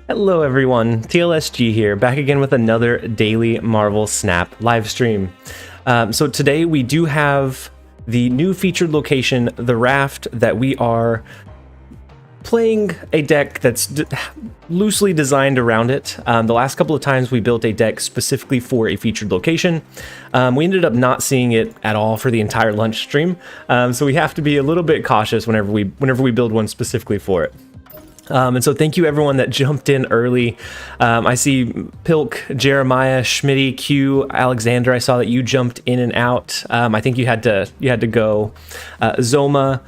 Hello everyone, TLSG here, back again with another daily Marvel Snap live stream. So today we do have the new featured location, the Raft, that we are playing a deck that's loosely designed around it. The last couple of times we built a deck specifically for a featured location. We ended up not seeing it at all for the entire lunch stream, so we have to be a little bit cautious whenever we build one specifically for it. And so thank you everyone that jumped in early. I see Pilk, Jeremiah, Schmitty, Q, Alexander. I saw that you jumped in and out. I think you had to go. Zoma,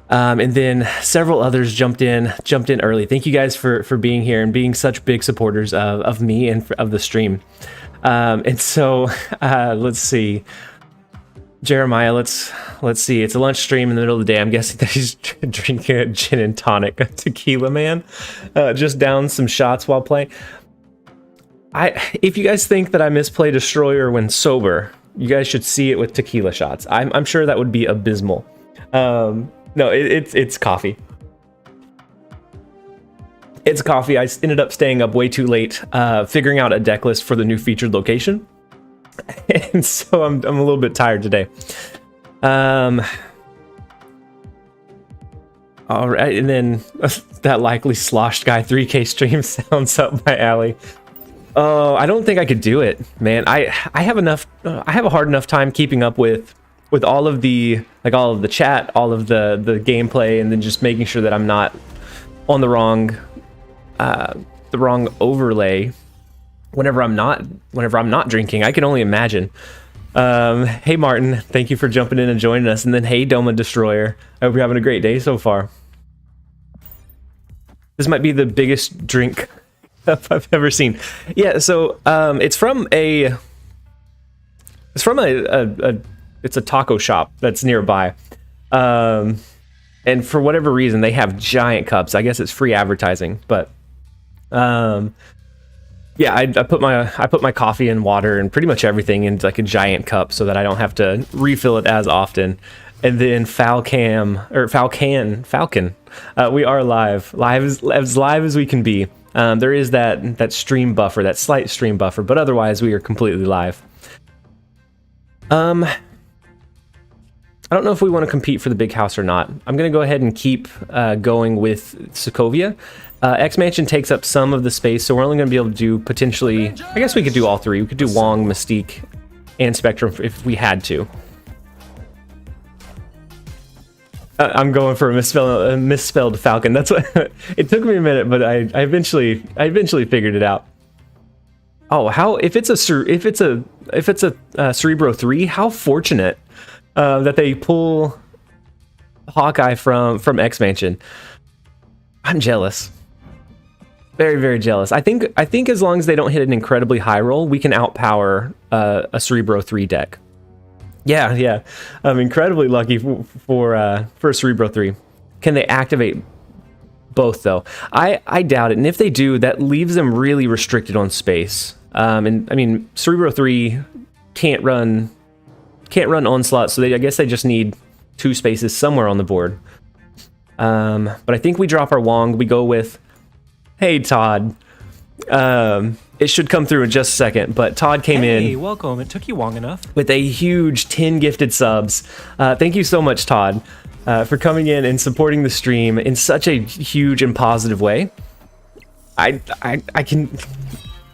and then several others jumped in early. Thank you guys for being here and being such big supporters of me and of the stream. And so let's see. Jeremiah, let's see. It's a lunch stream in the middle of the day. I'm guessing that he's drinking a gin and tonic, a tequila man. Just down some shots while playing. If you guys think that I misplay Destroyer when sober, you guys should see it with tequila shots. I'm sure that would be abysmal. No, it's coffee. It's coffee. I ended up staying up way too late, figuring out a deck list for the new featured location. And so I'm a little bit tired today. All right, and then that likely sloshed guy 3K stream sounds up my alley. Oh, I don't think I could do it, man. I have a hard enough time keeping up with all of the chat, all of the gameplay, and then just making sure that I'm not on the wrong overlay. Whenever I'm not drinking. I can only imagine. Hey Martin, thank you for jumping in and joining us. And then hey Doma Destroyer, I hope you're having a great day so far. This might be the biggest drink I've ever seen. Yeah, so it's a taco shop that's nearby. And for whatever reason they have giant cups. I guess it's free advertising, but yeah, I put my coffee and water and pretty much everything into like a giant cup so that I don't have to refill it as often. And then Falcon, we are live as live as we can be. There is that stream buffer, that slight stream buffer, but otherwise we are completely live. I don't know if we want to compete for the big house or not. I'm gonna go ahead and keep going with Sokovia. X-Mansion takes up some of the space, so we're only going to be able to do potentially... I guess we could do all three. We could do Wong, Mystique, and Spectrum if we had to. I'm going for a misspelled Falcon. That's what... It took me a minute, but I eventually figured it out. Oh, how... If it's a Cerebro 3, how fortunate that they pull Hawkeye from X-Mansion. I'm jealous. Very, very jealous. I think as long as they don't hit an incredibly high roll, we can outpower a Cerebro 3 deck. Yeah. I'm incredibly lucky for a Cerebro 3. Can they activate both though? I doubt it. And if they do, that leaves them really restricted on space. And I mean, Cerebro 3 can't run Onslaught, so I guess they just need 2 spaces somewhere on the board. But I think we drop our Wong. We go with, hey Todd. It should come through in just a second, but Todd came in. Hey, welcome. It took you long enough. With a huge 10 gifted subs. Thank you so much, Todd, for coming in and supporting the stream in such a huge and positive way. I can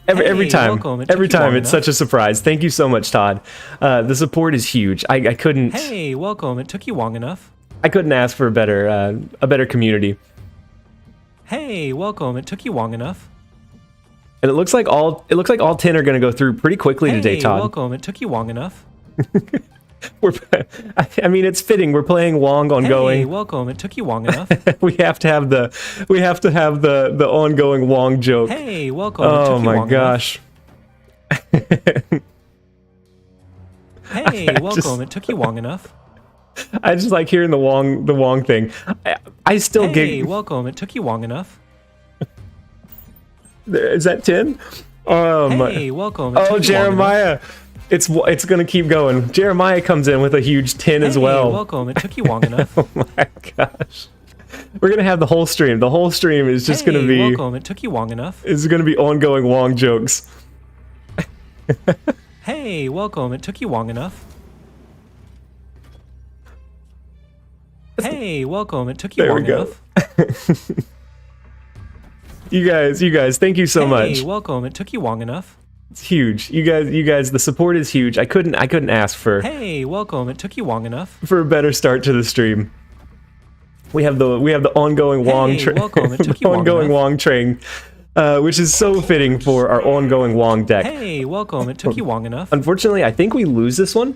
every time it's such a surprise. Thank you so much, Todd. The support is huge. I couldn't. Hey, welcome. It took you long enough. I couldn't ask for a better community. Hey, welcome. It took you long enough. And it looks like all 10 are going to go through pretty quickly today, Todd. Hey, welcome. It took you long enough. I mean, it's fitting. We're playing Wong ongoing. Hey, welcome. It took you long enough. we have to have the ongoing Wong joke. Hey, welcome. Oh my gosh. Hey, welcome. It took you long enough. I just like hearing the Wong thing. I still get. Hey, welcome. It took you long enough. Is that 10? Hey, welcome. Oh, Jeremiah. It's gonna keep going. Jeremiah comes in with a huge 10 as well. Welcome. It took you long enough. Oh my gosh. We're gonna have the whole stream. The whole stream is just gonna be. Welcome. It took you long enough. Is gonna be ongoing Wong jokes. Hey, welcome. It took you long enough. Hey, welcome. It took you long enough. You guys, thank you so much. Hey, welcome. It took you long enough. It's huge. You guys, the support is huge. I couldn't ask for. Hey, welcome. It took you long enough. For a better start to the stream. We have the ongoing Wong train. Welcome. It took you long ongoing enough. Wong train, which is so fitting for our ongoing Wong deck. Hey, welcome. It took you long enough. Unfortunately, I think we lose this one.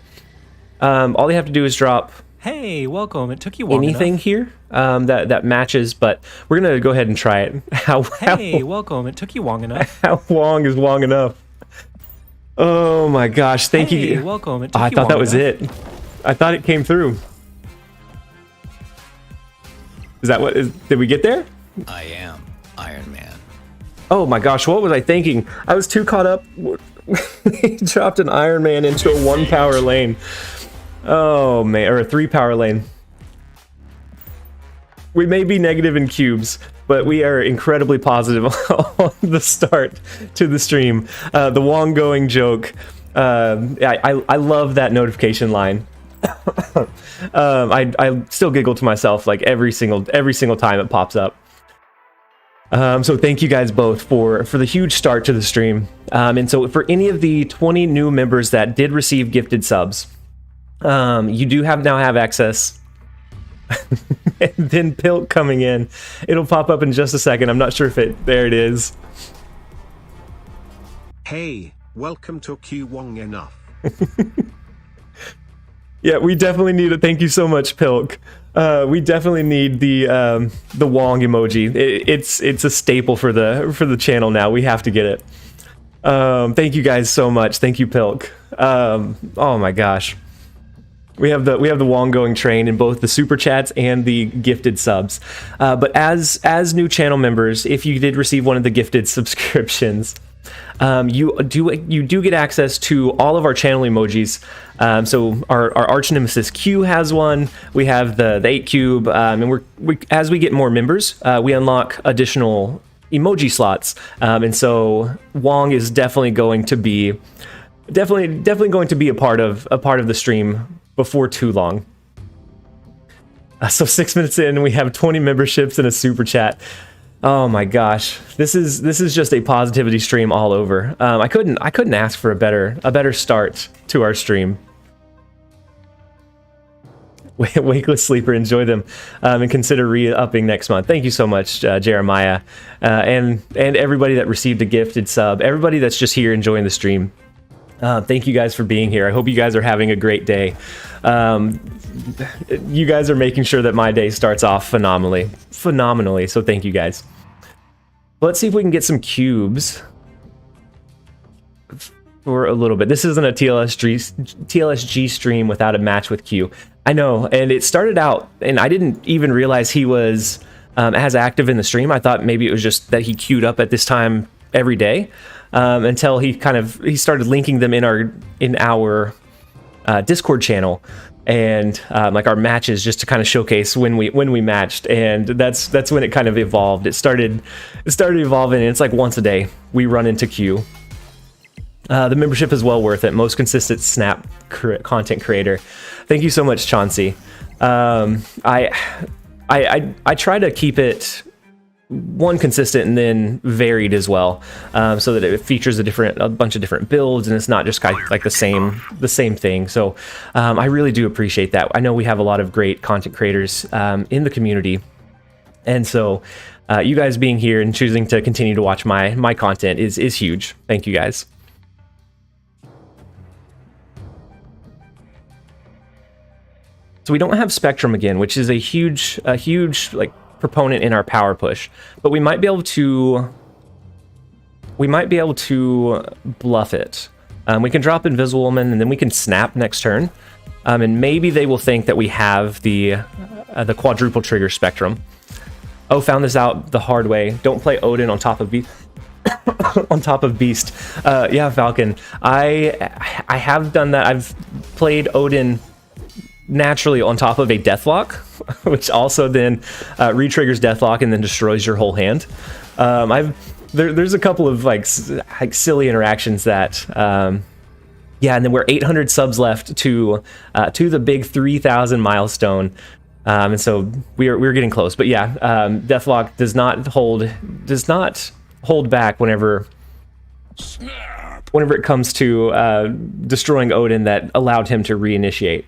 All you have to do is drop. Hey, welcome. It took you long anything enough. Here that matches, but we're gonna go ahead and try it. Hey, welcome. It took you long enough. How long is long enough? Oh my gosh! Thank Hey, you. welcome. It took I you thought that long was enough. it. I thought it came through. Is that what? Did we get there? I am Iron Man. Oh my gosh! What was I thinking? I was too caught up. He dropped an Iron Man into a 1 power lane. Oh man, or a 3 power lane. We may be negative in cubes, but we are incredibly positive on the start to the stream. The Wongoing joke. I love that notification line. I still giggle to myself like every single time it pops up. So thank you guys both for the huge start to the stream. And so for any of the 20 new members that did receive gifted subs, you do now have access. And then Pilk coming in. It'll pop up in just a second. I'm not sure if there it is. Hey, welcome to Q Wong enough. Yeah, we definitely need it. Thank you so much, Pilk. We definitely need the Wong emoji. It's a staple for the channel now. We have to get it. Thank you guys so much. Thank you, Pilk. Oh my gosh. We have the Wongoing train in both the super chats and the gifted subs. But as new channel members, if you did receive one of the gifted subscriptions, you do get access to all of our channel emojis. So our arch nemesis Q has one. We have the 8 cube, and as we get more members, we unlock additional emoji slots. And so Wong is definitely going to be a part of the stream before too long. So 6 minutes in, we have 20 memberships and a super chat. Oh my gosh, this is just a positivity stream all over. I couldn't ask for a better start to our stream. Wakeless sleeper, enjoy them, and consider re-upping next month. Thank you so much, Jeremiah, and everybody that received a gifted sub, everybody that's just here enjoying the stream. Thank you guys for being here. I hope you guys are having a great day. You guys are making sure that my day starts off phenomenally. So thank you guys. Let's see if we can get some cubes for a little bit. This isn't a TLSG stream without a match with Q. I know, and it started out, and I didn't even realize he was as active in the stream. I thought maybe it was just that he queued up at this time every day. Until he started linking them in our Discord channel, and like our matches, just to kind of showcase when we matched, and that's when it kind of evolved. It started evolving, and it's like once a day we run into Q. The membership is well worth it. Most consistent Snap content creator. Thank you so much, Chauncey. I try to keep it consistent and then varied as well, so that it features a bunch of different builds, and it's not just kind of like the same thing. So I really do appreciate that. I know we have a lot of great content creators in the community, and so you guys being here and choosing to continue to watch my content is huge. Thank you guys. So we don't have Spectrum again, which is a huge like proponent in our power push, but we might be able to bluff it. We can drop Invisible Woman, and then we can snap next turn, and maybe they will think that we have the quadruple trigger Spectrum. Oh, found this out the hard way. Don't play Odin on top of Beast. On top of Beast. Yeah, Falcon. I have done that. I've played Odin naturally on top of a Deathlock, which also then re-triggers Deathlock and then destroys your whole hand. There's a couple of like silly interactions that yeah, and then we're 800 subs left to the big 3,000 milestone, and so we're getting close. But yeah, Deathlock does not hold back whenever it comes to destroying Odin that allowed him to reinitiate.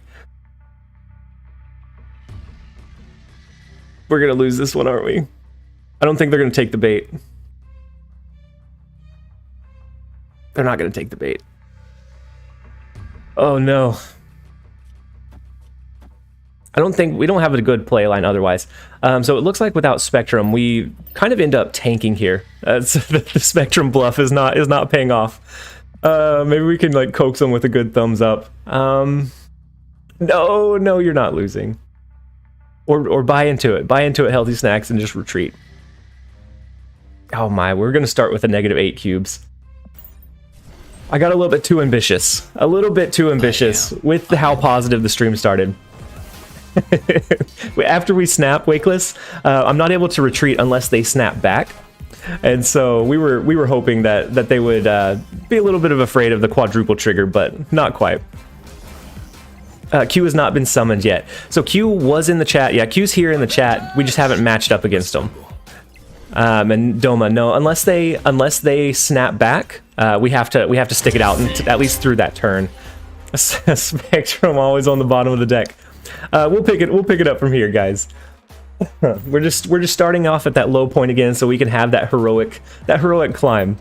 We're gonna lose this one, aren't we? I don't think they're gonna take the bait. They're not gonna take the bait. Oh no. We don't have a good play line otherwise. So it looks like without Spectrum, we kind of end up tanking here. The Spectrum bluff is not paying off. Maybe we can like coax them with a good thumbs up. No, you're not losing. Or buy into it. Buy into it, healthy snacks, and just retreat. Oh my, we're gonna start with a -8 cubes. I got a little bit too ambitious. With how positive the stream started. After we snap Wakeless, I'm not able to retreat unless they snap back. And so we were hoping that they would be a little bit of afraid of the quadruple trigger, but not quite. Q has not been summoned yet. So Q was in the chat. Yeah, Q's here in the chat. We just haven't matched up against him. And Doma, no, unless they snap back, we have to stick it out at least through that turn. Spectrum always on the bottom of the deck. We'll pick it up from here, guys. We're just starting off at that low point again, so we can have that heroic climb.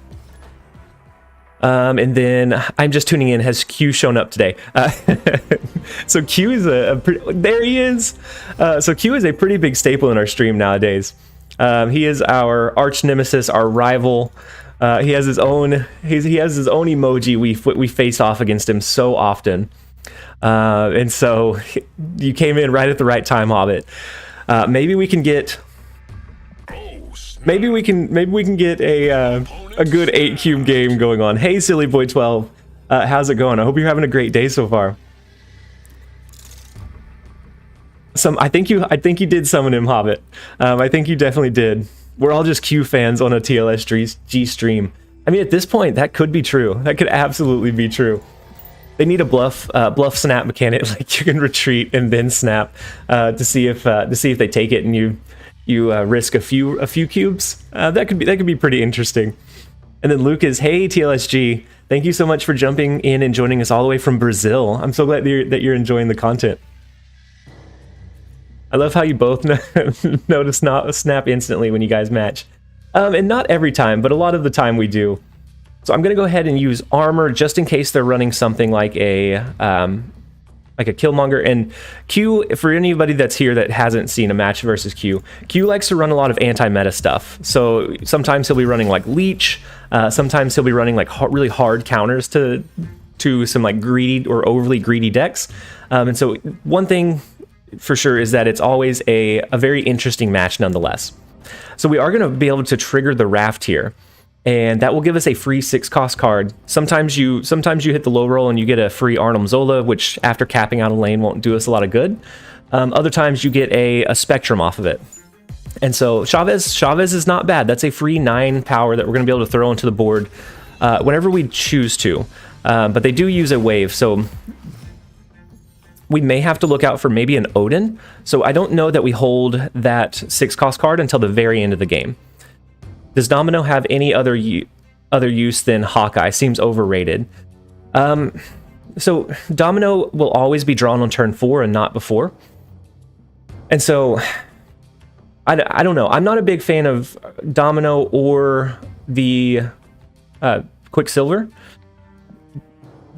And then I'm just tuning in. Has Q shown up today? So Q is there he is. So Q is a pretty big staple in our stream nowadays. He is our arch nemesis, our rival. He has his own emoji. We face off against him so often. And so you came in right at the right time, Hobbit. Maybe we can get a good 8 cube game going on. Hey, Silly Boy 12, how's it going? I hope you're having a great day so far. I think you did summon him, Hobbit. I think you definitely did. We're all just Q fans on a TLSG stream. I mean, at this point, that could be true. That could absolutely be true. They need a bluff snap mechanic, like you can retreat and then snap to see if they take it, and you risk a few cubes. That could be pretty interesting. And then Luke is, hey TLSG, thank you so much for jumping in and joining us all the way from Brazil. I'm so glad that you're enjoying the content. I love how you both notice snap instantly when you guys match. And not every time, but a lot of the time we do. So I'm going to go ahead and use armor just in case they're running something like a Killmonger. And Q, for anybody that's here that hasn't seen a match versus Q likes to run a lot of anti-meta stuff. So sometimes he'll be running like Leech. Sometimes he'll be running like really hard counters to some like greedy or overly greedy decks. And so one thing for sure is that it's always a very interesting match nonetheless. So we are going to be able to trigger the Raft here, and that will give us a free 6-cost card. Sometimes you hit the low roll and you get a free Arnhem Zola, which after capping out a lane won't do us a lot of good. Other times you get a Spectrum off of it. And so Chavez is not bad. That's a free 9 power that we're going to be able to throw into the board whenever we choose to. But they do use a wave, so we may have to look out for maybe an Odin. So I don't know that we hold that 6-cost card until the very end of the game. Does Domino have any other use than Hawkeye? Seems overrated. So Domino will always be drawn on turn 4 and not before. And so I don't know. I'm not a big fan of Domino or the Quicksilver,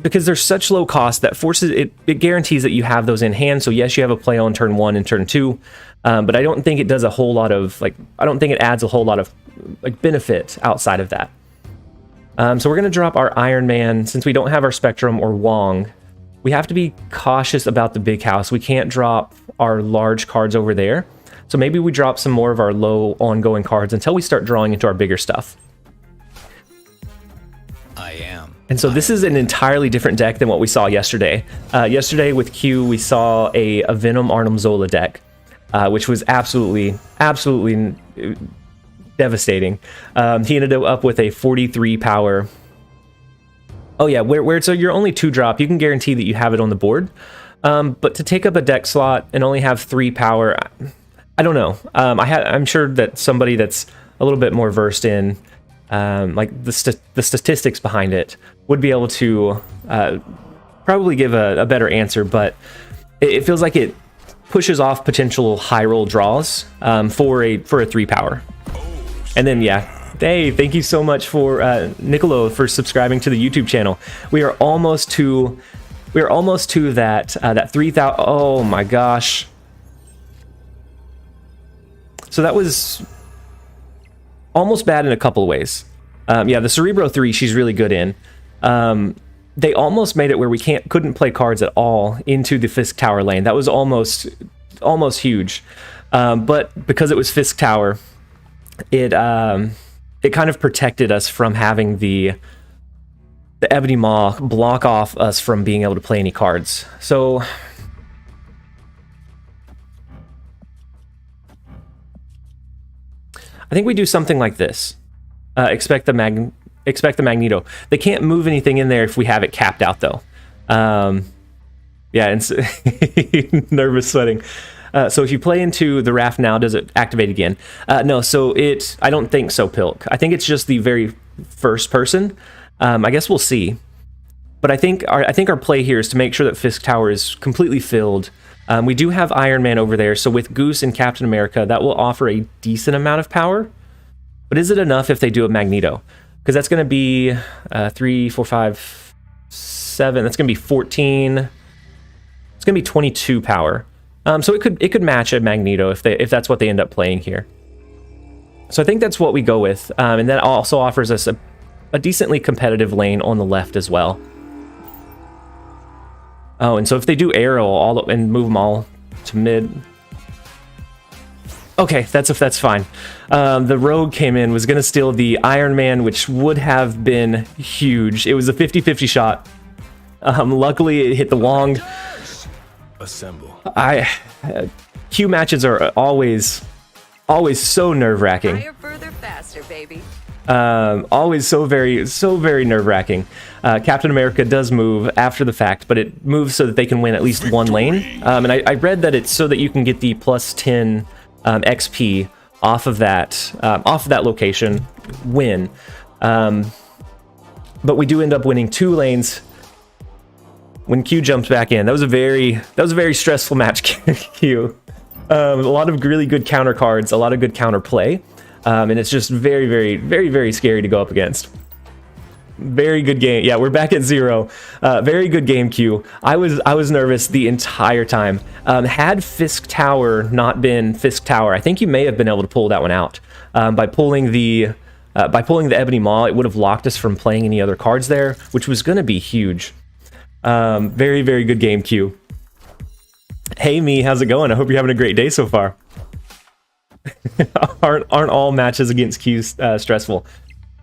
because they're such low cost that forces it guarantees that you have those in hand. So yes, you have a play on turn 1 and turn 2, but I don't think it does a whole lot of I don't think it adds a whole lot of benefit outside of that. So we're gonna drop our Iron Man. Since we don't have our Spectrum or Wong, we have to be cautious about the big house. We can't drop our large cards over there. So maybe we drop some more of our low ongoing cards until we start drawing into our bigger stuff. I am And so this is an entirely different deck than what we saw yesterday. Yesterday with Q, we saw a Venom Arnim Zola deck, which was absolutely devastating. He ended up with a 43 power. Oh yeah, where so you're only 2-drop, you can guarantee that you have it on the board. But to take up a deck slot and only have 3 power, I don't know. I'm sure that somebody that's a little bit more versed in like the statistics behind it would be able to probably give a better answer, but it feels like it pushes off potential high roll draws for a 3 power. And then yeah, hey, thank you so much for Nicolo for subscribing to the YouTube channel. We are almost to that 3,000. Oh my gosh. So that was almost bad in a couple of ways. Yeah, the Cerebro 3, she's really good in. They almost made it where we couldn't play cards at all into the Fisk Tower lane. That was almost huge. But because it was Fisk Tower, it kind of protected us from having the Ebony Maw block off us from being able to play any cards. So I think we do something like this. Expect the Magneto. They can't move anything in there if we have it capped out, though. Yeah, and nervous sweating. So if you play into the Raft now, does it activate again? No, so I don't think so, Pilk. I think it's just the very first person. I guess we'll see. But I think our play here is to make sure that Fisk Tower is completely filled. We do have Iron Man over there, so with Goose and Captain America, that will offer a decent amount of power. But is it enough if they do a Magneto? Because that's going to be 3, 4, 5, 7. That's going to be 14. It's going to be 22 power. So it could match a Magneto if that's what they end up playing here. So I think that's what we go with, and that also offers us a decently competitive lane on the left as well. Oh, and so if they do Arrow and move them all to mid. Okay, that's fine. The Rogue came in, was going to steal the Iron Man, which would have been huge. It was a 50-50 shot. Luckily, it hit the Wong. Assemble. Q matches are always so nerve-wracking. Higher, further, faster, baby. Always so very nerve-wracking. Captain America does move after the fact, but it moves so that they can win at least one lane. And I read that it's so that you can get the plus 10 XP off of that location win. But we do end up winning 2 lanes when Q jumps back in. That was a very stressful match, Q. A lot of really good counter cards, a lot of good counter play. And it's just very scary to go up against. Very good game. Yeah, we're back at 0. Very good game, Q. I was nervous the entire time. Had Fisk Tower not been Fisk Tower, I think you may have been able to pull that one out. By pulling the Ebony Maw, it would have locked us from playing any other cards there, which was going to be huge. Very good game, Q. Hey, me, how's it going? I hope you're having a great day so far. aren't all matches against Q stressful?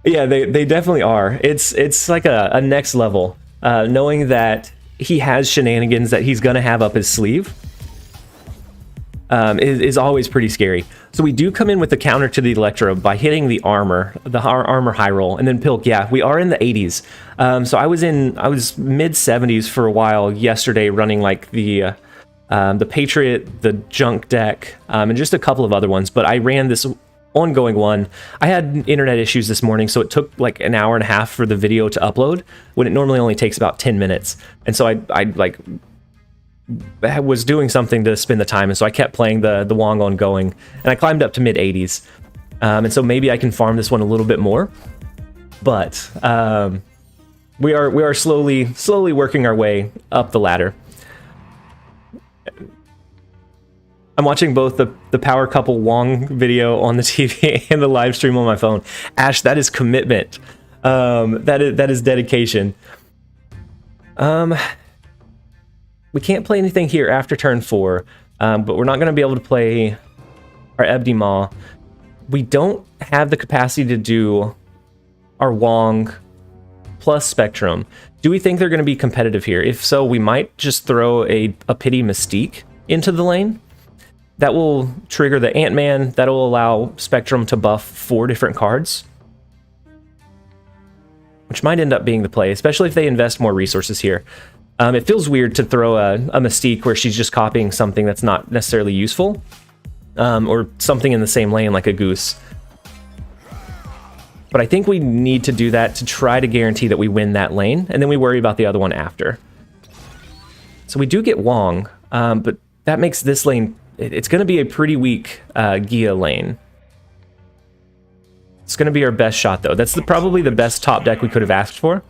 Yeah, they definitely are. It's like a next level. Knowing that he has shenanigans that he's gonna have up his sleeve is always pretty scary. So we do come in with the counter to the Electro by hitting the armor high roll, and then Pilk. Yeah, we are in the 80s. So I was mid 70s for a while yesterday, running like the Patriot, the Junk deck, and just a couple of other ones. But I ran this ongoing one. I had internet issues this morning, so it took like an hour and a half for the video to upload when it normally only takes about 10 minutes. And so I was doing something to spend the time, and so I kept playing the Wong ongoing, and I climbed up to mid 80s. And so maybe I can farm this one a little bit more. But we are slowly working our way up the ladder. I'm watching both the Power Couple Wong video on the TV and the live stream on my phone. Ash, that is commitment. That is dedication. We can't play anything here after turn 4, but we're not going to be able to play our Ebony Maw. We don't have the capacity to do our Wong plus Spectrum. Do we think they're going to be competitive here? If so, we might just throw a Pity Mystique into the lane. That will trigger the Ant-Man. That'll allow Spectrum to buff 4 different cards, which might end up being the play, especially if they invest more resources here. It feels weird to throw a Mystique where she's just copying something that's not necessarily useful, or something in the same lane like a Goose. But I think we need to do that to try to guarantee that we win that lane, and then we worry about the other one after. So we do get Wong, but that makes this lane, it's going to be a pretty weak Gia lane. It's going to be our best shot, though. That's probably the best top deck we could have asked for.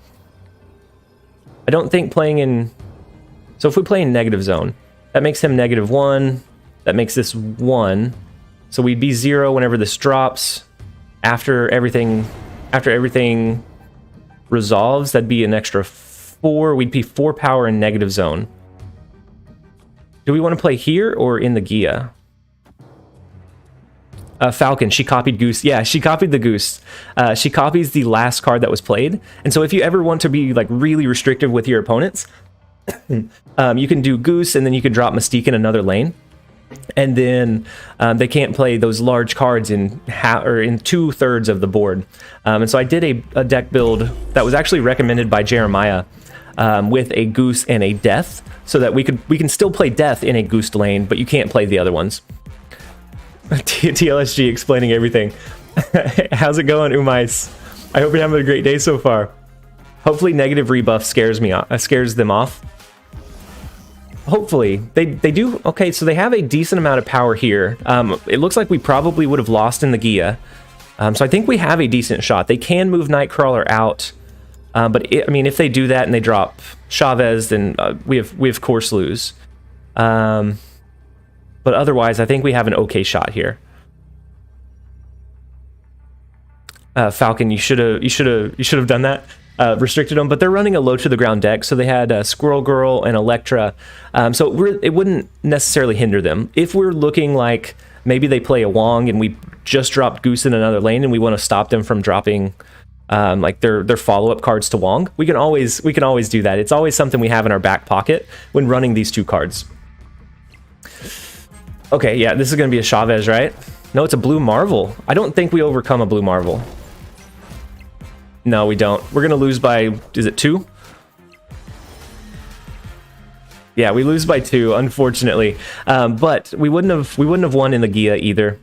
I don't think playing in... So if we play in negative zone, that makes him -1. That makes this 1. So we'd be 0 whenever this drops. After everything resolves, that'd be an extra 4. We'd be 4 power in negative zone. Do we want to play here or in the Gia? Falcon, she copied Goose. Yeah, she copied the Goose. She copies the last card that was played. And so if you ever want to be like really restrictive with your opponents, you can do Goose and then you can drop Mystique in another lane. And then they can't play those large cards in 2/3 of the board. And so I did a deck build that was actually recommended by Jeremiah with a Goose and a Death, so that we can still play Death in a Goose lane, but you can't play the other ones. TLSG explaining everything. How's it going, Umais? I hope you're having a great day so far. Hopefully negative rebuff scares them off. Hopefully. They do. Okay, so they have a decent amount of power here. It looks like we probably would have lost in the Gia. So I think we have a decent shot. They can move Nightcrawler out. But I mean, if they do that and they drop Chavez, then we of course lose. But otherwise, I think we have an okay shot here. Falcon, you should have done that. Restricted them, but they're running a low to the ground deck, so they had Squirrel Girl and Electra, so it wouldn't necessarily hinder them. If we're looking like maybe they play a Wong and we just dropped Goose in another lane and we want to stop them from dropping like their follow-up cards to Wong, we can always do that. It's always something we have in our back pocket when running these 2 cards. Okay, yeah, this is going to be a Chavez, right? No, it's a Blue Marvel. I don't think we overcome a Blue Marvel. No, we don't. We're going to lose by, is it 2? Yeah, we lose by 2, unfortunately. But we wouldn't have won in the Gia either.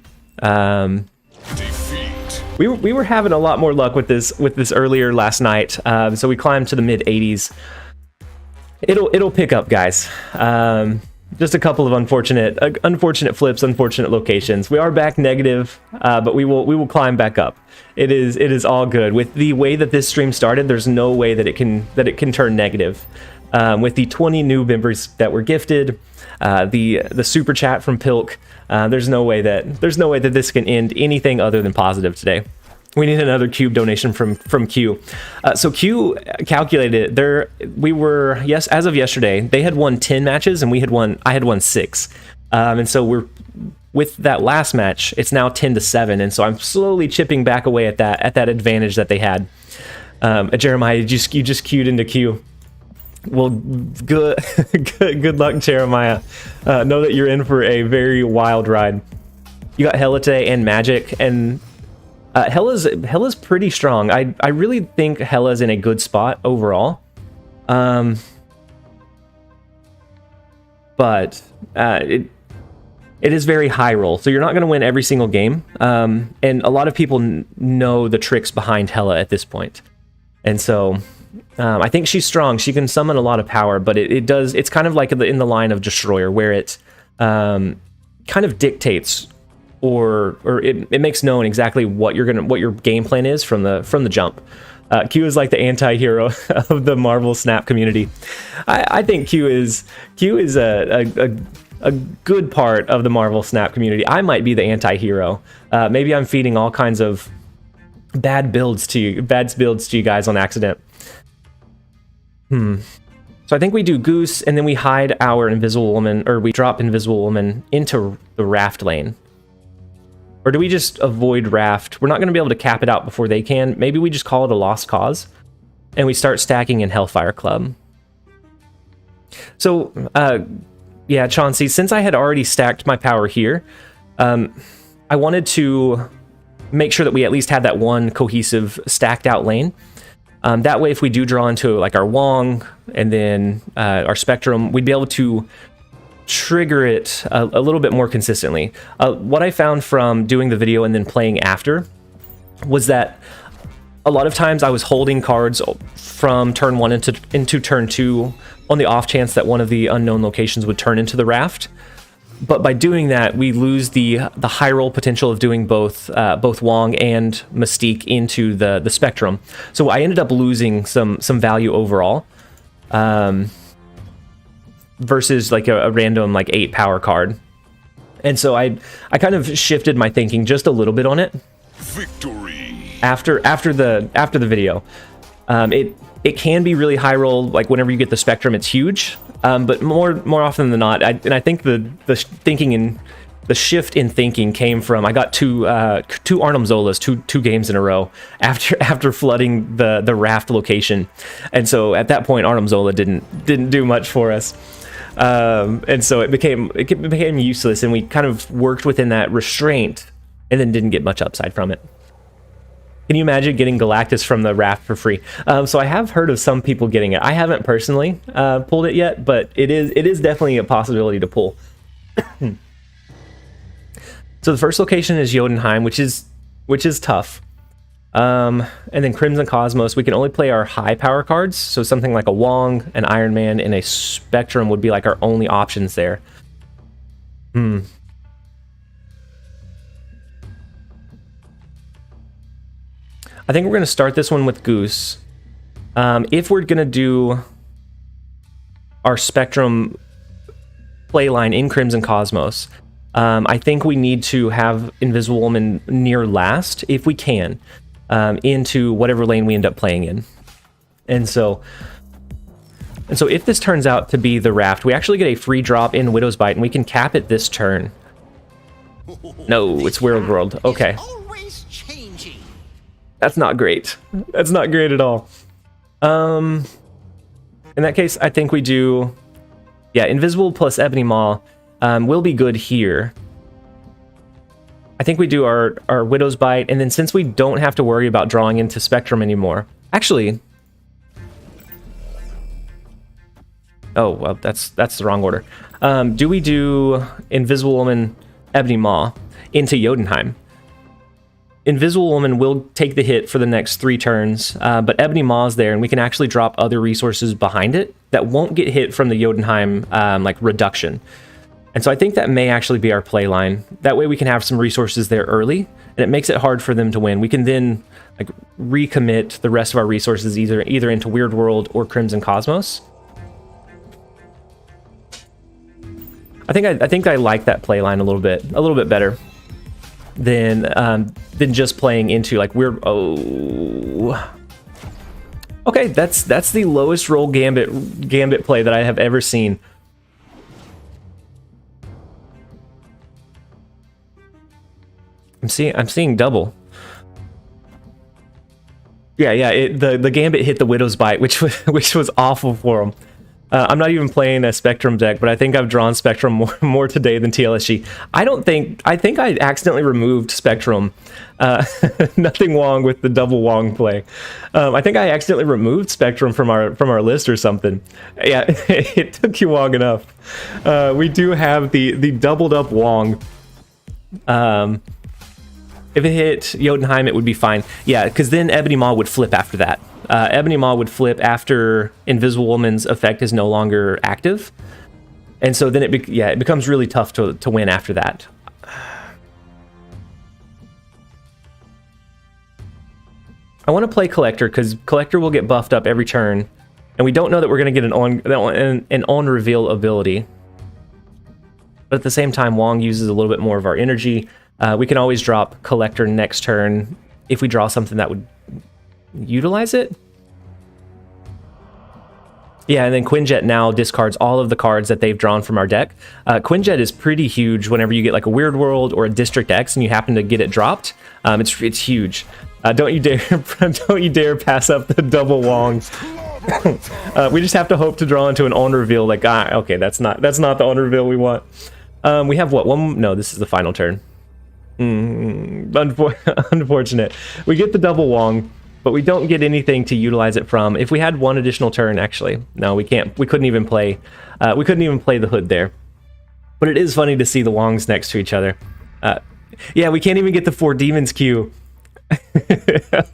We were having a lot more luck with this earlier last night. So we climbed to the mid 80s. It'll pick up, guys. Just a couple of unfortunate flips, unfortunate locations. We are back negative, but we will climb back up. It is all good. With the way that this stream started, there's no way that it can turn negative. With the 20 new members that were gifted, the super chat from Pilk, there's no way that this can end anything other than positive today. We need another cube donation from Q. So Q calculated yes, as of yesterday, they had won 10 matches and I had won 6. And so with that last match, it's now 10-7. And so I'm slowly chipping back away at that advantage that they had. Jeremiah, you just queued into Q. Well, good luck, Jeremiah. Know that you're in for a very wild ride. You got Hella today and Magic, and Hella's pretty strong. I really think Hella's in a good spot overall. But it is very high roll, so you're not going to win every single game. And a lot of people know the tricks behind Hella at this point. And so I think she's strong. She can summon a lot of power, but it's kind of like in the line of Destroyer, where it kind of dictates or it makes known exactly what your game plan is from the jump. Q is like the anti-hero of the Marvel Snap community. I think Q is a good part of the Marvel Snap community. I might be the anti-hero. Maybe I'm feeding all kinds of bad builds to you guys on accident. So I think we do Goose, and then we hide our Invisible Woman, or we drop Invisible Woman into the Raft lane. Or do we just avoid Raft? We're not going to be able to cap it out before they can. Maybe we just call it a lost cause. and we start stacking in Hellfire Club. So, yeah, Chauncey, since I had already stacked my power here, I wanted to make sure that we at least had that one cohesive stacked out lane. That way, if we do draw into like our Wong and then our Spectrum, we'd be able to trigger it a little bit more consistently. What I found from doing the video and then playing after was that a lot of times I was holding cards from turn 1 into turn 2 on the off chance that one of the unknown locations would turn into the Raft. But by doing that, we lose the high roll potential of doing both Wong and Mystique into the Spectrum. So I ended up losing some value overall, versus like a random like 8 power card. And so I kind of shifted my thinking just a little bit on it. Victory. After the video, it can be really high roll. Like whenever you get the Spectrum, it's huge. But more often than not, I think the thinking and the shift in thinking came from I got two Arnim Zolas two games in a row after flooding the Raft location, and so at that point Arnim Zola didn't do much for us, and so it became useless, and we kind of worked within that restraint, and then didn't get much upside from it. Can you imagine getting Galactus from the Raft for free? So I have heard of some people getting it. I haven't personally pulled it yet, but it is definitely a possibility to pull. So the first location is Jotunheim, which is tough. And then Crimson Cosmos, we can only play our high power cards. So something like a Wong, an Iron Man, and a Spectrum would be like our only options there. I think we're going to start this one with Goose. If we're going to do our Spectrum playline in Crimson Cosmos, I think we need to have Invisible Woman near last, if we can, into whatever lane we end up playing in. And so if this turns out to be the Raft, we actually get a free drop in Widow's Bite, and we can cap it this turn. No, it's Weird World. Okay. That's not great. That's not great at all. In that case, I think we do... Yeah, Invisible plus Ebony Maw will be good here. I think we do our Widow's Bite, and then since we don't have to worry about drawing into Spectrum anymore... Actually... Oh, well, that's the wrong order. Do we do Invisible Woman, Ebony Maw into Jotunheim? Invisible Woman will take the hit for the next 3 turns, but Ebony Maw's there, and we can actually drop other resources behind it that won't get hit from the Jotunheim like reduction. And so I think that may actually be our play line. That way we can have some resources there early, and it makes it hard for them to win. We can then like recommit the rest of our resources either into Weird World or Crimson Cosmos. I think I like that play line a little bit better than just playing into like weird. Oh, okay, that's the lowest roll gambit play that I have ever seen. I'm seeing double. Yeah. The gambit hit the Widow's Bite, which was awful for him. I'm not even playing a Spectrum deck, but I think I've drawn Spectrum more today than TLSG. I think I accidentally removed Spectrum. Nothing wrong with the double Wong play. I think I accidentally removed Spectrum from our list or something. Yeah, it took you long enough. We do have the doubled up Wong. If it hit Jotunheim, it would be fine. Yeah, because then Ebony Maw would flip after that. Ebony Maw would flip after Invisible Woman's effect is no longer active. And so then it becomes really tough to win after that. I want to play Collector because Collector will get buffed up every turn. And we don't know that we're going to get an on-reveal ability. But at the same time, Wong uses a little bit more of our energy. We can always drop Collector next turn if we draw something that would utilize it. Yeah, and then Quinjet now discards all of the cards that they've drawn from our deck. Quinjet is pretty huge whenever you get like a Weird World or a District X and you happen to get it dropped. It's huge. Don't you dare, don't you dare pass up the double Wong. We just have to hope to draw into an on reveal. Like, okay, that's not the on reveal we want. We have what, one? No, this is the final turn. Unfortunate. We get the double Wong, but we don't get anything to utilize it from. If we had one additional turn, actually, no, we can't. We couldn't even play. We couldn't even play the hood there. But it is funny to see the Wongs next to each other. Yeah, we can't even get the 4 demons queue.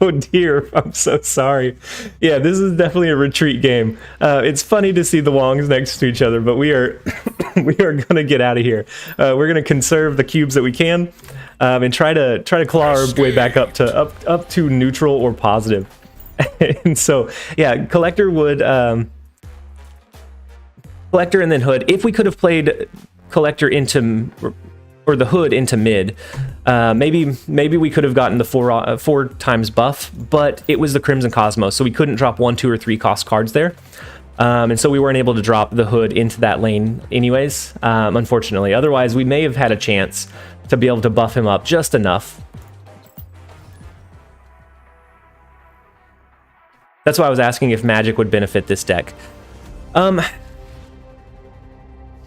Oh dear, I'm so sorry. Yeah, this is definitely a retreat game. It's funny to see the Wongs next to each other, but we are we are gonna get out of here. We're gonna conserve the cubes that we can, and try to claw our way back up to neutral or positive. And so yeah, collector would collector and then hood. If we could have played collector into, or the hood into mid, maybe we could have gotten the 4 times buff, but it was the Crimson Cosmos, so we couldn't drop 1, 2, or 3 cost cards there, and so we weren't able to drop the hood into that lane anyways, unfortunately. Otherwise, we may have had a chance to be able to buff him up just enough. That's why I was asking if Magic would benefit this deck.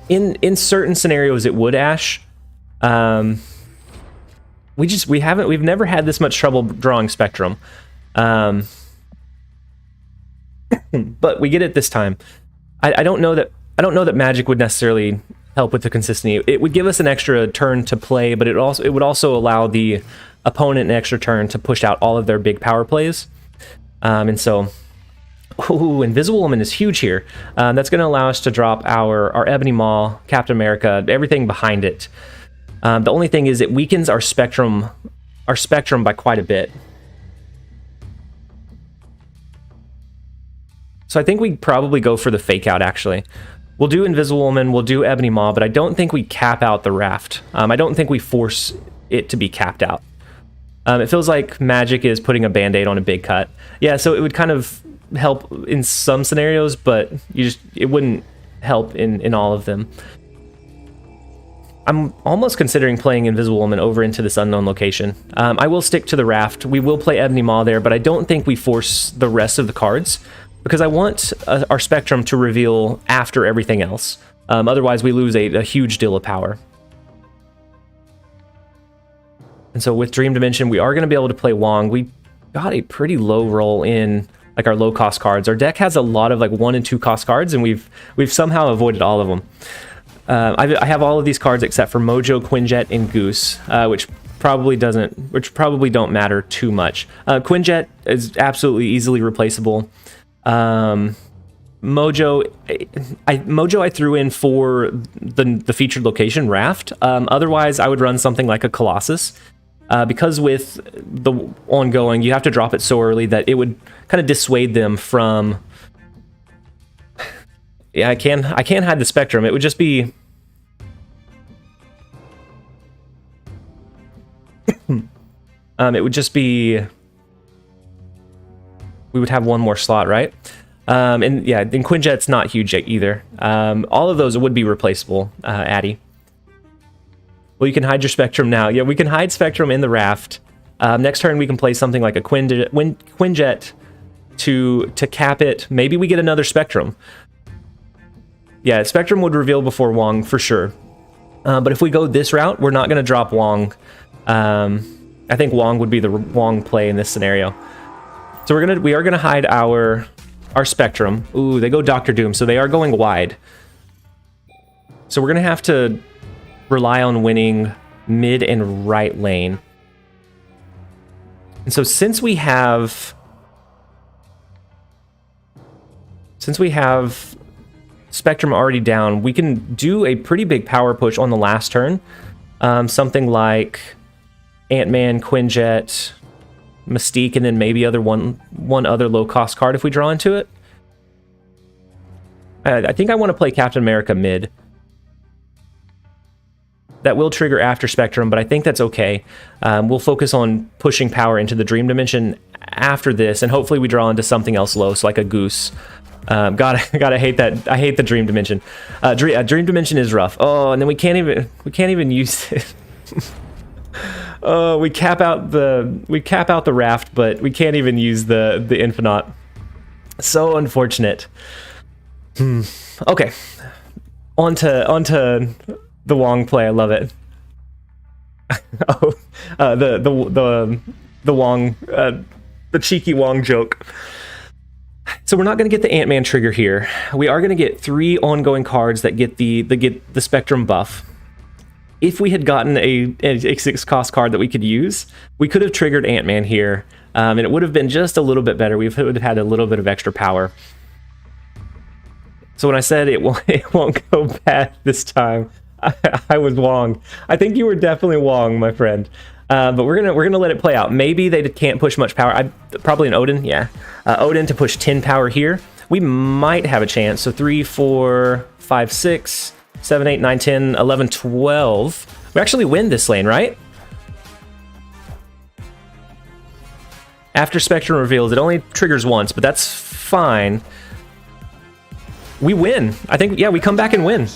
In certain scenarios, it would, Ash. We've never had this much trouble drawing Spectrum. But we get it this time. I don't know that Magic would necessarily help with the consistency. It would give us an extra turn to play, but it would also allow the opponent an extra turn to push out all of their big power plays. And so, ooh, Invisible Woman is huge here. That's going to allow us to drop our Ebony Maw, Captain America, everything behind it. The only thing is it weakens our spectrum by quite a bit. So I think we probably go for the fake out, actually. We'll do Invisible Woman, we'll do Ebony Maw, but I don't think we cap out the Raft. I don't think we force it to be capped out. It feels like Magic is putting a band-aid on a big cut. Yeah, so it would kind of help in some scenarios, but it wouldn't help in all of them. I'm almost considering playing Invisible Woman over into this unknown location. I will stick to the Raft. We will play Ebony Maw there, but I don't think we force the rest of the cards, because I want our Spectrum to reveal after everything else. Otherwise, we lose a huge deal of power. And so with Dream Dimension, we are going to be able to play Wong. We got a pretty low roll in like our low cost cards. Our deck has a lot of like 1 and 2 cost cards, and we've somehow avoided all of them. I have all of these cards except for Mojo, Quinjet, and Goose, which probably don't matter too much. Quinjet is absolutely easily replaceable. Mojo I threw in for the featured location, Raft. Otherwise, I would run something like a Colossus. Because with the ongoing, you have to drop it so early that it would kind of dissuade them from... Yeah, I can't hide the Spectrum. It would just be... it would just be... We would have one more slot, right? And yeah, then Quinjet's not huge either. All of those would be replaceable, Addy. Well, you can hide your Spectrum now. Yeah, we can hide Spectrum in the Raft. Next turn, we can play something like a Quinjet to cap it. Maybe we get another Spectrum. Yeah, Spectrum would reveal before Wong for sure. But if we go this route, we're not going to drop Wong. I think Wong would be the Wong play in this scenario. So we are gonna hide our Spectrum. Ooh, they go Dr. Doom, so they are going wide. So we're gonna have to rely on winning mid and right lane. And so since we have Spectrum already down, we can do a pretty big power push on the last turn. Something like Ant-Man, Quinjet, Mystique, and then maybe one other low-cost card if we draw into it. I think I want to play Captain America mid. That will trigger after Spectrum, but I think that's okay. We'll focus on pushing power into the Dream Dimension after this, and hopefully we draw into something else low, so like a Goose. Gotta hate that. I hate the Dream Dimension. Dream Dimension is rough. Oh, and then we can't even use it. We cap out the raft, but we can't even use the Infinite. So unfortunate. Okay. Onto the Wong play. I love it. Oh, the Wong, the cheeky Wong joke. So we're not going to get the Ant-Man trigger here. We are going to get 3 ongoing cards that get the Spectrum buff. If we had gotten a 6 cost card that we could use, we could have triggered Ant-Man here, and it would have been just a little bit better. We would have had a little bit of extra power. So when I said it won't go bad this time, I was wrong. I think you were definitely wrong, my friend. But we're gonna let it play out. Maybe they can't push much power. Probably an Odin, yeah. Odin to push 10 power here. We might have a chance. So 3, 4, 5, 6, 7, 8, 9, 10, 11, 12. We actually win this lane, right? After Spectrum reveals, it only triggers once, but that's fine. We win. I think, yeah, we come back and win.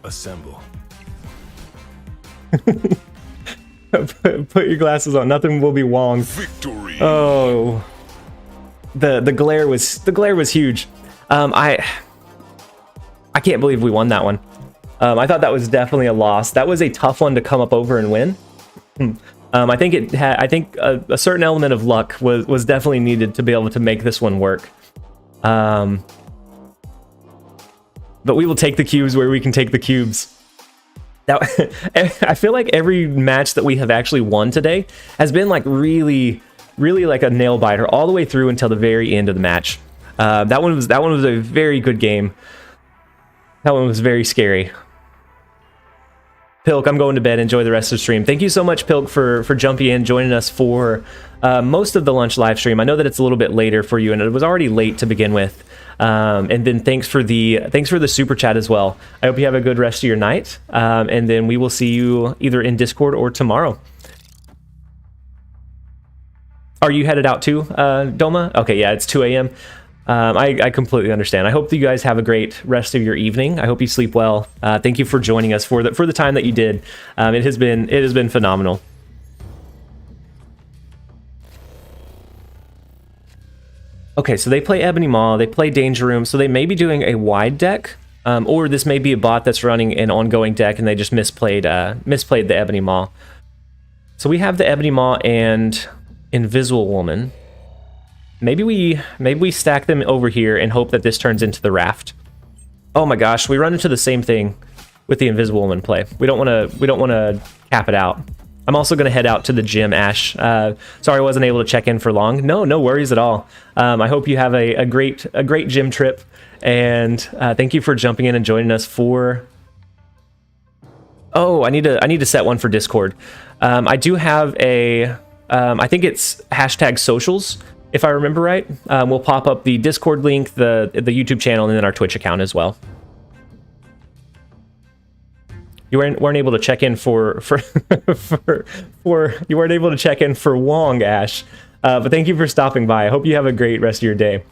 Assemble. Put your glasses on. Nothing will be Wong. Victory. Oh, the glare was huge. I can't believe we won that one. I thought that was definitely a loss. That was a tough one to come up over and win. I think a certain element of luck was definitely needed to be able to make this one work. But we will take the cubes where we can take the cubes. Now, I feel like every match that we have actually won today has been like really like a nail biter all the way through until the very end of the match. That one was a very good game. That one was very scary. Pilk, I'm going to bed. Enjoy the rest of the stream. Thank you so much, Pilk, for jumping in, joining us for most of the lunch live stream. I know that it's a little bit later for you, and it was already late to begin with. And then thanks for the super chat as well. I hope you have a good rest of your night. And then we will see you either in Discord or tomorrow. Are you headed out too, Doma? Okay, yeah, it's 2 a.m. I completely understand. I hope that you guys have a great rest of your evening. I hope you sleep well. Thank you for joining us for the time that you did. It has been phenomenal. Okay, so they play Ebony Maw, they play Danger Room, so they may be doing a wide deck, or this may be a bot that's running an ongoing deck and they just misplayed the Ebony Maw. So we have the Ebony Maw and Invisible Woman. Maybe we stack them over here and hope that this turns into the Raft. Oh my gosh, we run into the same thing with the Invisible Woman play. We don't want to cap it out. I'm also going to head out to the gym, Ash. Sorry I wasn't able to check in for long. No worries at all. I hope you have a great gym trip, and thank you for jumping in and joining us for... Oh, I need to set one for Discord. I do have a... I think it's #socials, if I remember right. We'll pop up the Discord link, the YouTube channel, and then our Twitch account as well. You weren't able to check in for you weren't able to check in for Wong, Ash. But thank you for stopping by. I hope you have a great rest of your day.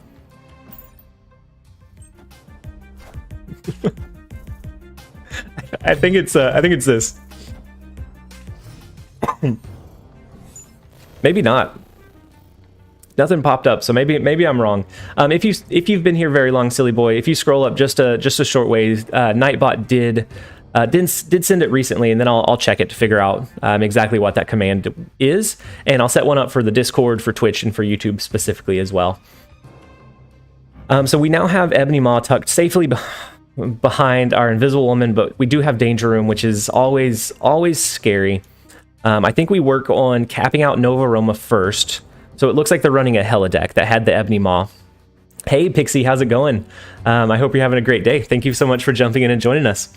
I think it's this. Maybe not. Nothing popped up, so maybe I'm wrong. If you've been here very long, silly boy, if you scroll up just a short ways, Nightbot did send it recently, and then I'll check it to figure out exactly what that command is, and I'll set one up for the Discord, for Twitch, and for YouTube specifically as well. So we now have Ebony Maw tucked safely behind our Invisible Woman, but we do have Danger Room, which is always scary. I think we work on capping out Nova Roma first. So it looks like they're running a Hella deck that had the Ebony Maw. Hey Pixie, how's it going? I hope you're having a great day. Thank you so much for jumping in and joining us.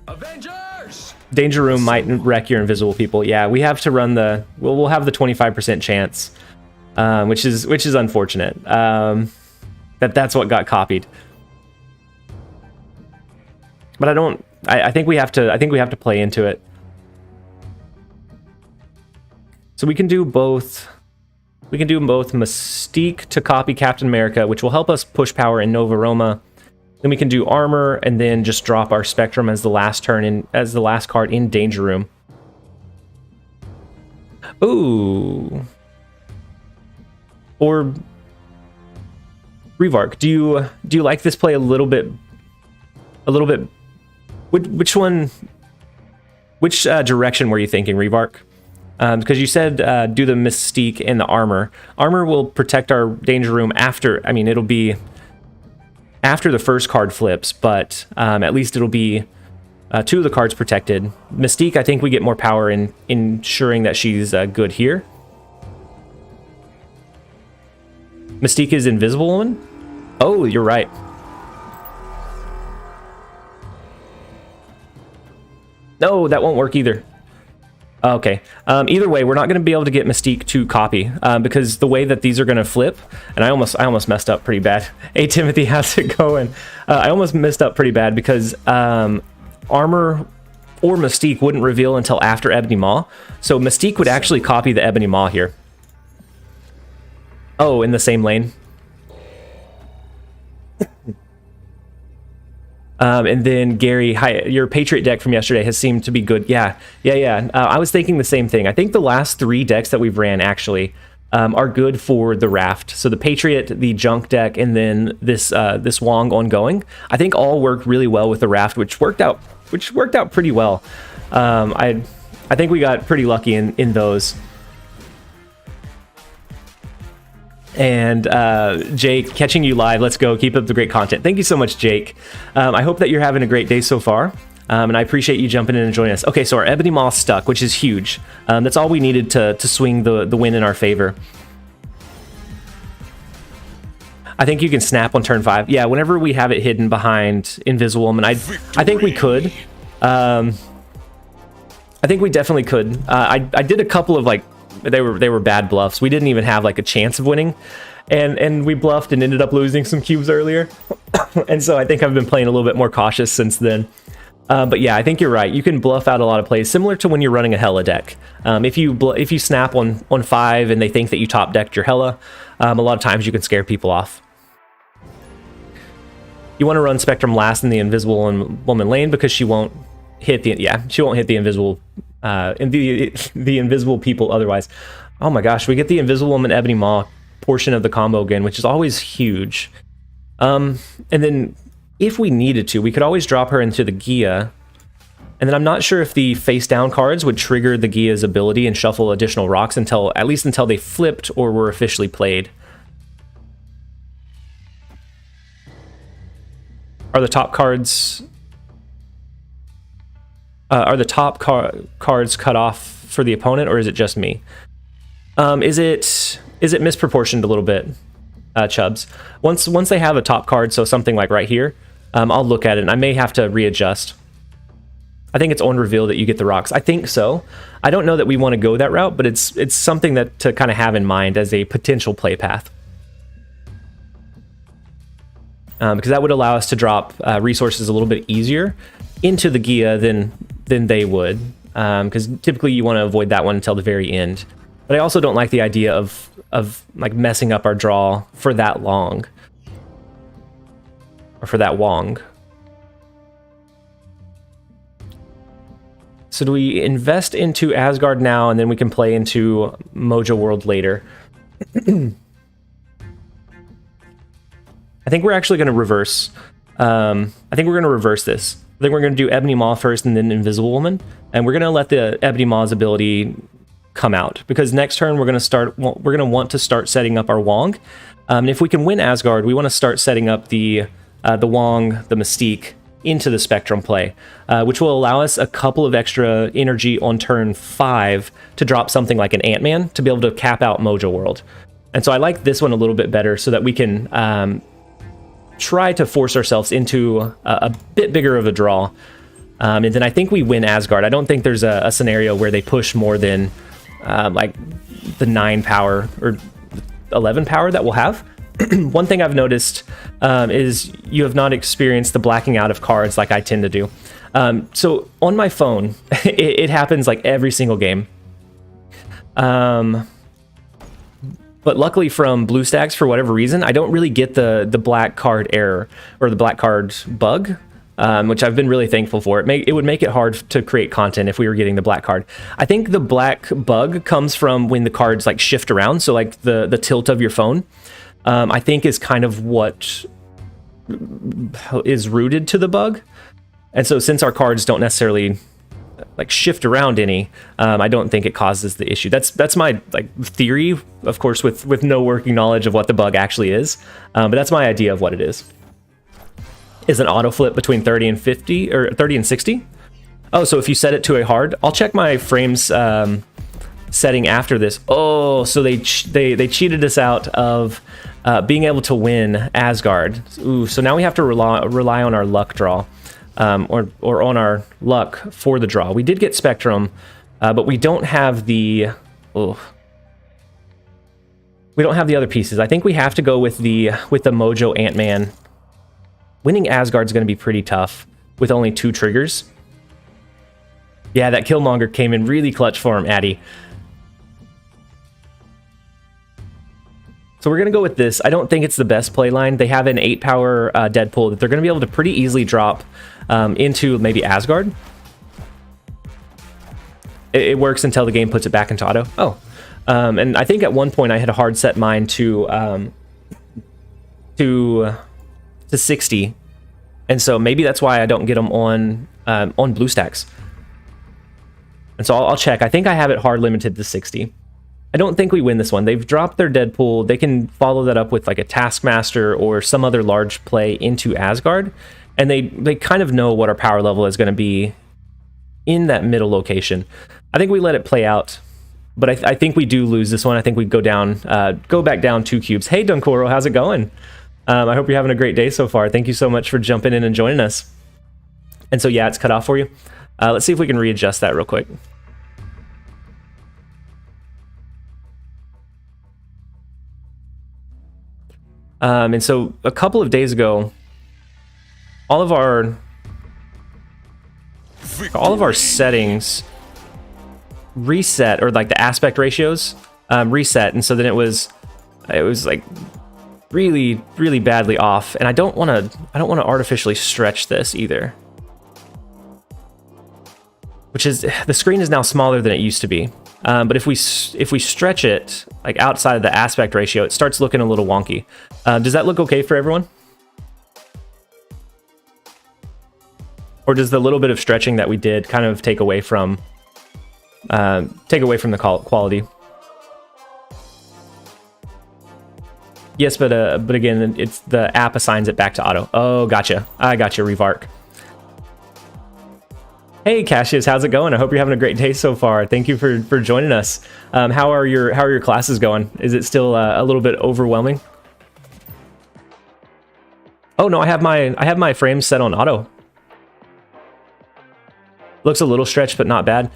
Avengers! Danger Danger Room might wreck your invisible people. Yeah, we have to run the... We'll have the 25% chance, which is unfortunate. That's what got copied. But I think we have to play into it. So we can do both. We can do both Mystique to copy Captain America, which will help us push power in Nova Roma. Then we can do armor and then just drop our Spectrum as the last turn in, as the last card in Danger Room. Ooh. Or Revarc, do you like this play a little bit? Which one? Which direction were you thinking, Revarc? Because you said do the Mystique and the armor. Armor will protect our danger room after. I mean, it'll be after the first card flips, but at least it'll be 2 of the cards protected. Mystique, I think we get more power in ensuring that she's good here. Mystique is Invisible Woman? Oh, you're right. No, that won't work either. Okay. Either way, we're not going to be able to get Mystique to copy because the way that these are going to flip, and I almost messed up pretty bad. Hey, Timothy, how's it going? I almost messed up pretty bad because armor or Mystique wouldn't reveal until after Ebony Maw. So Mystique would actually copy the Ebony Maw here. Oh, in the same lane. And then Gary, hi, your Patriot deck from yesterday has seemed to be good. Yeah. I was thinking the same thing. I think the last 3 decks that we've ran actually are good for the Raft. So the Patriot, the Junk deck, and then this Wong Ongoing, I think all worked really well with the Raft, which worked out pretty well. I think we got pretty lucky in those. And Jake, catching you live. Let's go. Keep up the great content. Thank you so much, Jake. I hope that you're having a great day so far. And I appreciate you jumping in and joining us. Okay, so our Ebony Maw stuck, which is huge. That's all we needed to swing the win in our favor. I think you can snap on turn 5. Yeah, whenever we have it hidden behind Invisible Woman, I think we could. I think we definitely could. I did a couple of like, they were bad bluffs. We didn't even have like a chance of winning, and we bluffed and ended up losing some cubes earlier. And so I think I've been playing a little bit more cautious since then. But yeah, I think you're right. You can bluff out a lot of plays, similar to when you're running a Hella deck. If you snap on 5 and they think that you top decked your Hella, a lot of times you can scare people off. You want to run Spectrum last in the Invisible Woman lane because she won't hit the invisible. The invisible people otherwise. Oh my gosh, we get the Invisible Woman Ebony Maw portion of the combo again, which is always huge. And then if we needed to, we could always drop her into the Gia. And then I'm not sure if the face down cards would trigger the Gia's ability and shuffle additional rocks until they flipped or were officially played. Are the top cards cards cut off for the opponent, or is it just me? Is it misproportioned a little bit, Chubbs? Once they have a top card, so something like right here, I'll look at it and I may have to readjust. I think it's on reveal that you get the rocks. I think so. I don't know that we want to go that route, but it's something that to kind of have in mind as a potential play path. Because that would allow us to drop resources a little bit easier into the Gia than they would, because typically you want to avoid that one until the very end. But I also don't like the idea of like messing up our draw for that long, or for that Wong. So do we invest into Asgard now and then we can play into Mojo World later? I think we're actually going to reverse. I think we're going to reverse this. I think we're going to do Ebony Maw first and then Invisible Woman. And we're going to let the Ebony Maw's ability come out. Because next turn we're going to want to start setting up our Wong. And if we can win Asgard, we want to start setting up the Wong, the Mystique, into the Spectrum play. Which will allow us a couple of extra energy on turn 5 to drop something like an Ant-Man to be able to cap out Mojo World. And so I like this one a little bit better so that we can try to force ourselves into a bit bigger of a draw. And then I think we win Asgard. I don't think there's a scenario where they push more than like the 9 power or 11 power that we'll have. One thing I've noticed is you have not experienced the blacking out of cards like I tend to do. So on my phone, it happens like every single game. But luckily from BlueStacks, for whatever reason, I don't really get the black card error or the black card bug. which I've been really thankful for. It would make it hard to create content if we were getting the black card. I think the black bug comes from when the cards like shift around, so like the tilt of your phone, I think is kind of what is rooted to the bug. And so since our cards don't necessarily like shift around any, I don't think it causes the issue. That's my like theory, of course, with no working knowledge of what the bug actually is, but that's my idea of what it is. Is an auto flip between 30 and 50 or 30 and 60? Oh, so if you set it to a hard, I'll check my frames setting after this. Oh, so they cheated us out of being able to win Asgard. Ooh, so now we have to rely on our luck draw. Or on our luck for the draw. We did get Spectrum, but we don't have the... we don't have the other pieces. I think we have to go with the Mojo Ant-Man. Winning Asgard's going to be pretty tough with only 2 triggers. Yeah, that Killmonger came in really clutch for him, Addy. So we're going to go with this. I don't think it's the best play line. They have an 8-power Deadpool that they're going to be able to pretty easily drop into maybe Asgard. It works until the game puts it back into auto. Oh, and I think at one point I had a hard set mine to 60, and so maybe that's why I don't get them on blue stacks. And so I'll check. I think I have it hard limited to 60. I don't think we win this one. They've dropped their Deadpool. They can follow that up with like a Taskmaster or some other large play into Asgard. And they kind of know what our power level is going to be in that middle location. I think we let it play out, but I think we do lose this one. I think we go back down 2 cubes. Hey, Dunkoro, how's it going? I hope you're having a great day so far. Thank you so much for jumping in and joining us. And so, yeah, it's cut off for you. Let's see if we can readjust that real quick. And so a couple of days ago, all of our settings reset, or like the aspect ratios reset, and so then it was like really badly off. And I don't want to artificially stretch this either, which is, the screen is now smaller than it used to be. But if we stretch it like outside of the aspect ratio, it starts looking a little wonky. Does that look okay for everyone? Or does the little bit of stretching that we did kind of take away from the quality? Yes, but again, it's the app assigns it back to auto. Oh, gotcha. I gotcha, Revarc. Hey, Cassius, how's it going? I hope you're having a great day so far. Thank you for joining us. How are your classes going? Is it still a little bit overwhelming? Oh no, I have my frames set on auto. Looks a little stretched, but not bad.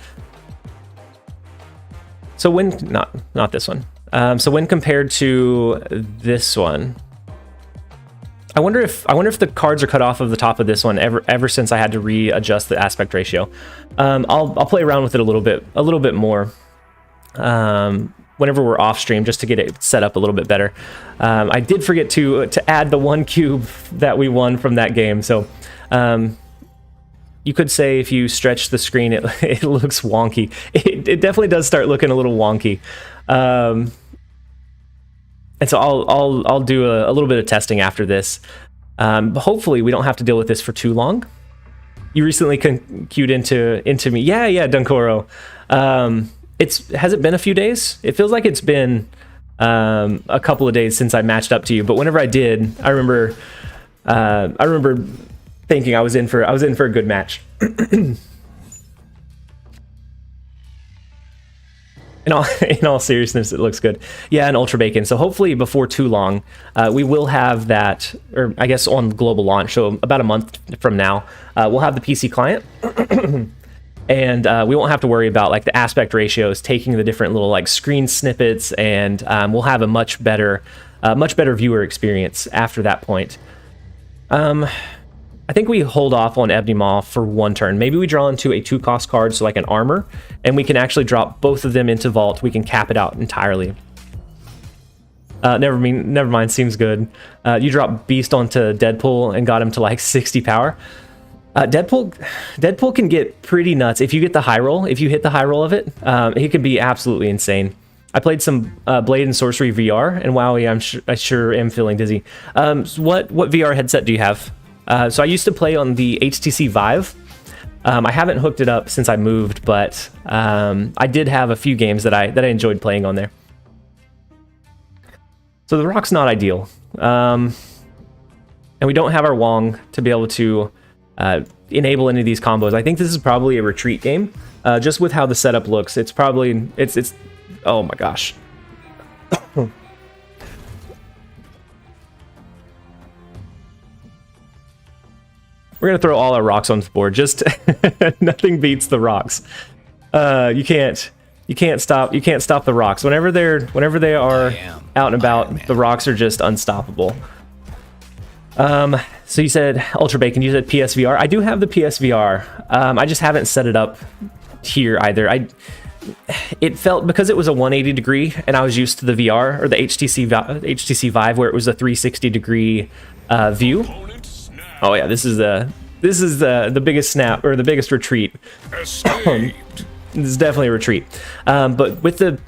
So when not this one. So when compared to this one, I wonder if the cards are cut off of the top of this one ever since I had to readjust the aspect ratio. I'll play around with it a little bit more whenever we're off stream, just to get it set up a little bit better. I did forget to add the 1 cube that we won from that game, so you could say if you stretch the screen, it looks wonky. It definitely does start looking a little wonky. And so I'll do a little bit of testing after this. But hopefully we don't have to deal with this for too long. You recently queued into me. Yeah, Dunkoro. Has it been a few days? It feels like it's been a couple of days since I matched up to you. But whenever I did, I remember thinking I was in for a good match. In all seriousness, it looks good. Yeah, and Ultra Bacon. So hopefully before too long, we will have that, or I guess on global launch, so about a month from now, we'll have the PC client. And we won't have to worry about like the aspect ratios, taking the different little like screen snippets, and we'll have a much better viewer experience after that point. I think we hold off on Ebony Maw for 1 turn. Maybe we draw into a 2-cost card, so like an armor, and we can actually drop both of them into Vault. We can cap it out entirely. Never mind, seems good. You drop Beast onto Deadpool and got him to like 60 power. Deadpool can get pretty nuts if you get the high roll. If you hit the high roll of it, it can be absolutely insane. I played some Blade and Sorcery VR, and wowie, I sure am feeling dizzy. So what VR headset do you have? So I used to play on the HTC Vive. I haven't hooked it up since I moved, but I did have a few games that I enjoyed playing on there. So the rock's not ideal, and we don't have our Wong to be able to enable any of these combos. I think this is probably a retreat game, just with how the setup looks. It's probably it's. Oh my gosh. We're gonna throw all our rocks on the board. Just nothing beats the rocks. You can't stop the rocks. Whenever they are out and about, the rocks are just unstoppable. So you said Ultra Bacon, you said PSVR. I do have the PSVR. I just haven't set it up here either. It felt, because it was a 180 degree and I was used to the VR or the HTC Vive where it was a 360 degree view. Oh yeah, this is the biggest snap, or the biggest retreat. This is definitely a retreat. But with the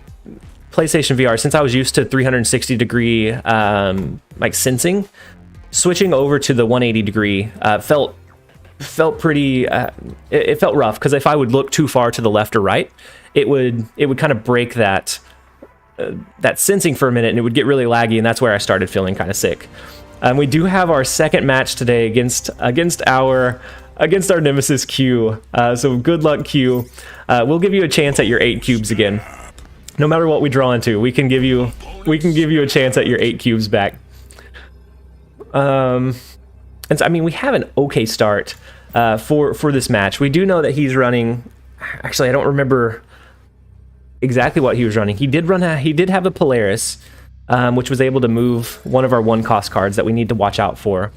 PlayStation VR, since I was used to 360 degree like sensing, switching over to the 180 degree felt pretty. It felt rough, because if I would look too far to the left or right, it would kind of break that sensing for a minute, and it would get really laggy, and that's where I started feeling kind of sick. We do have our second match today against our nemesis Q. So good luck, Q. We'll give you a chance at your 8 cubes again. No matter what we draw into, we can give you a chance at your 8 cubes back. And so, I mean, we have an okay start for this match. We do know that he's running. Actually, I don't remember exactly what he was running. He did have a Polaris, which was able to move one of our 1-cost cards that we need to watch out for.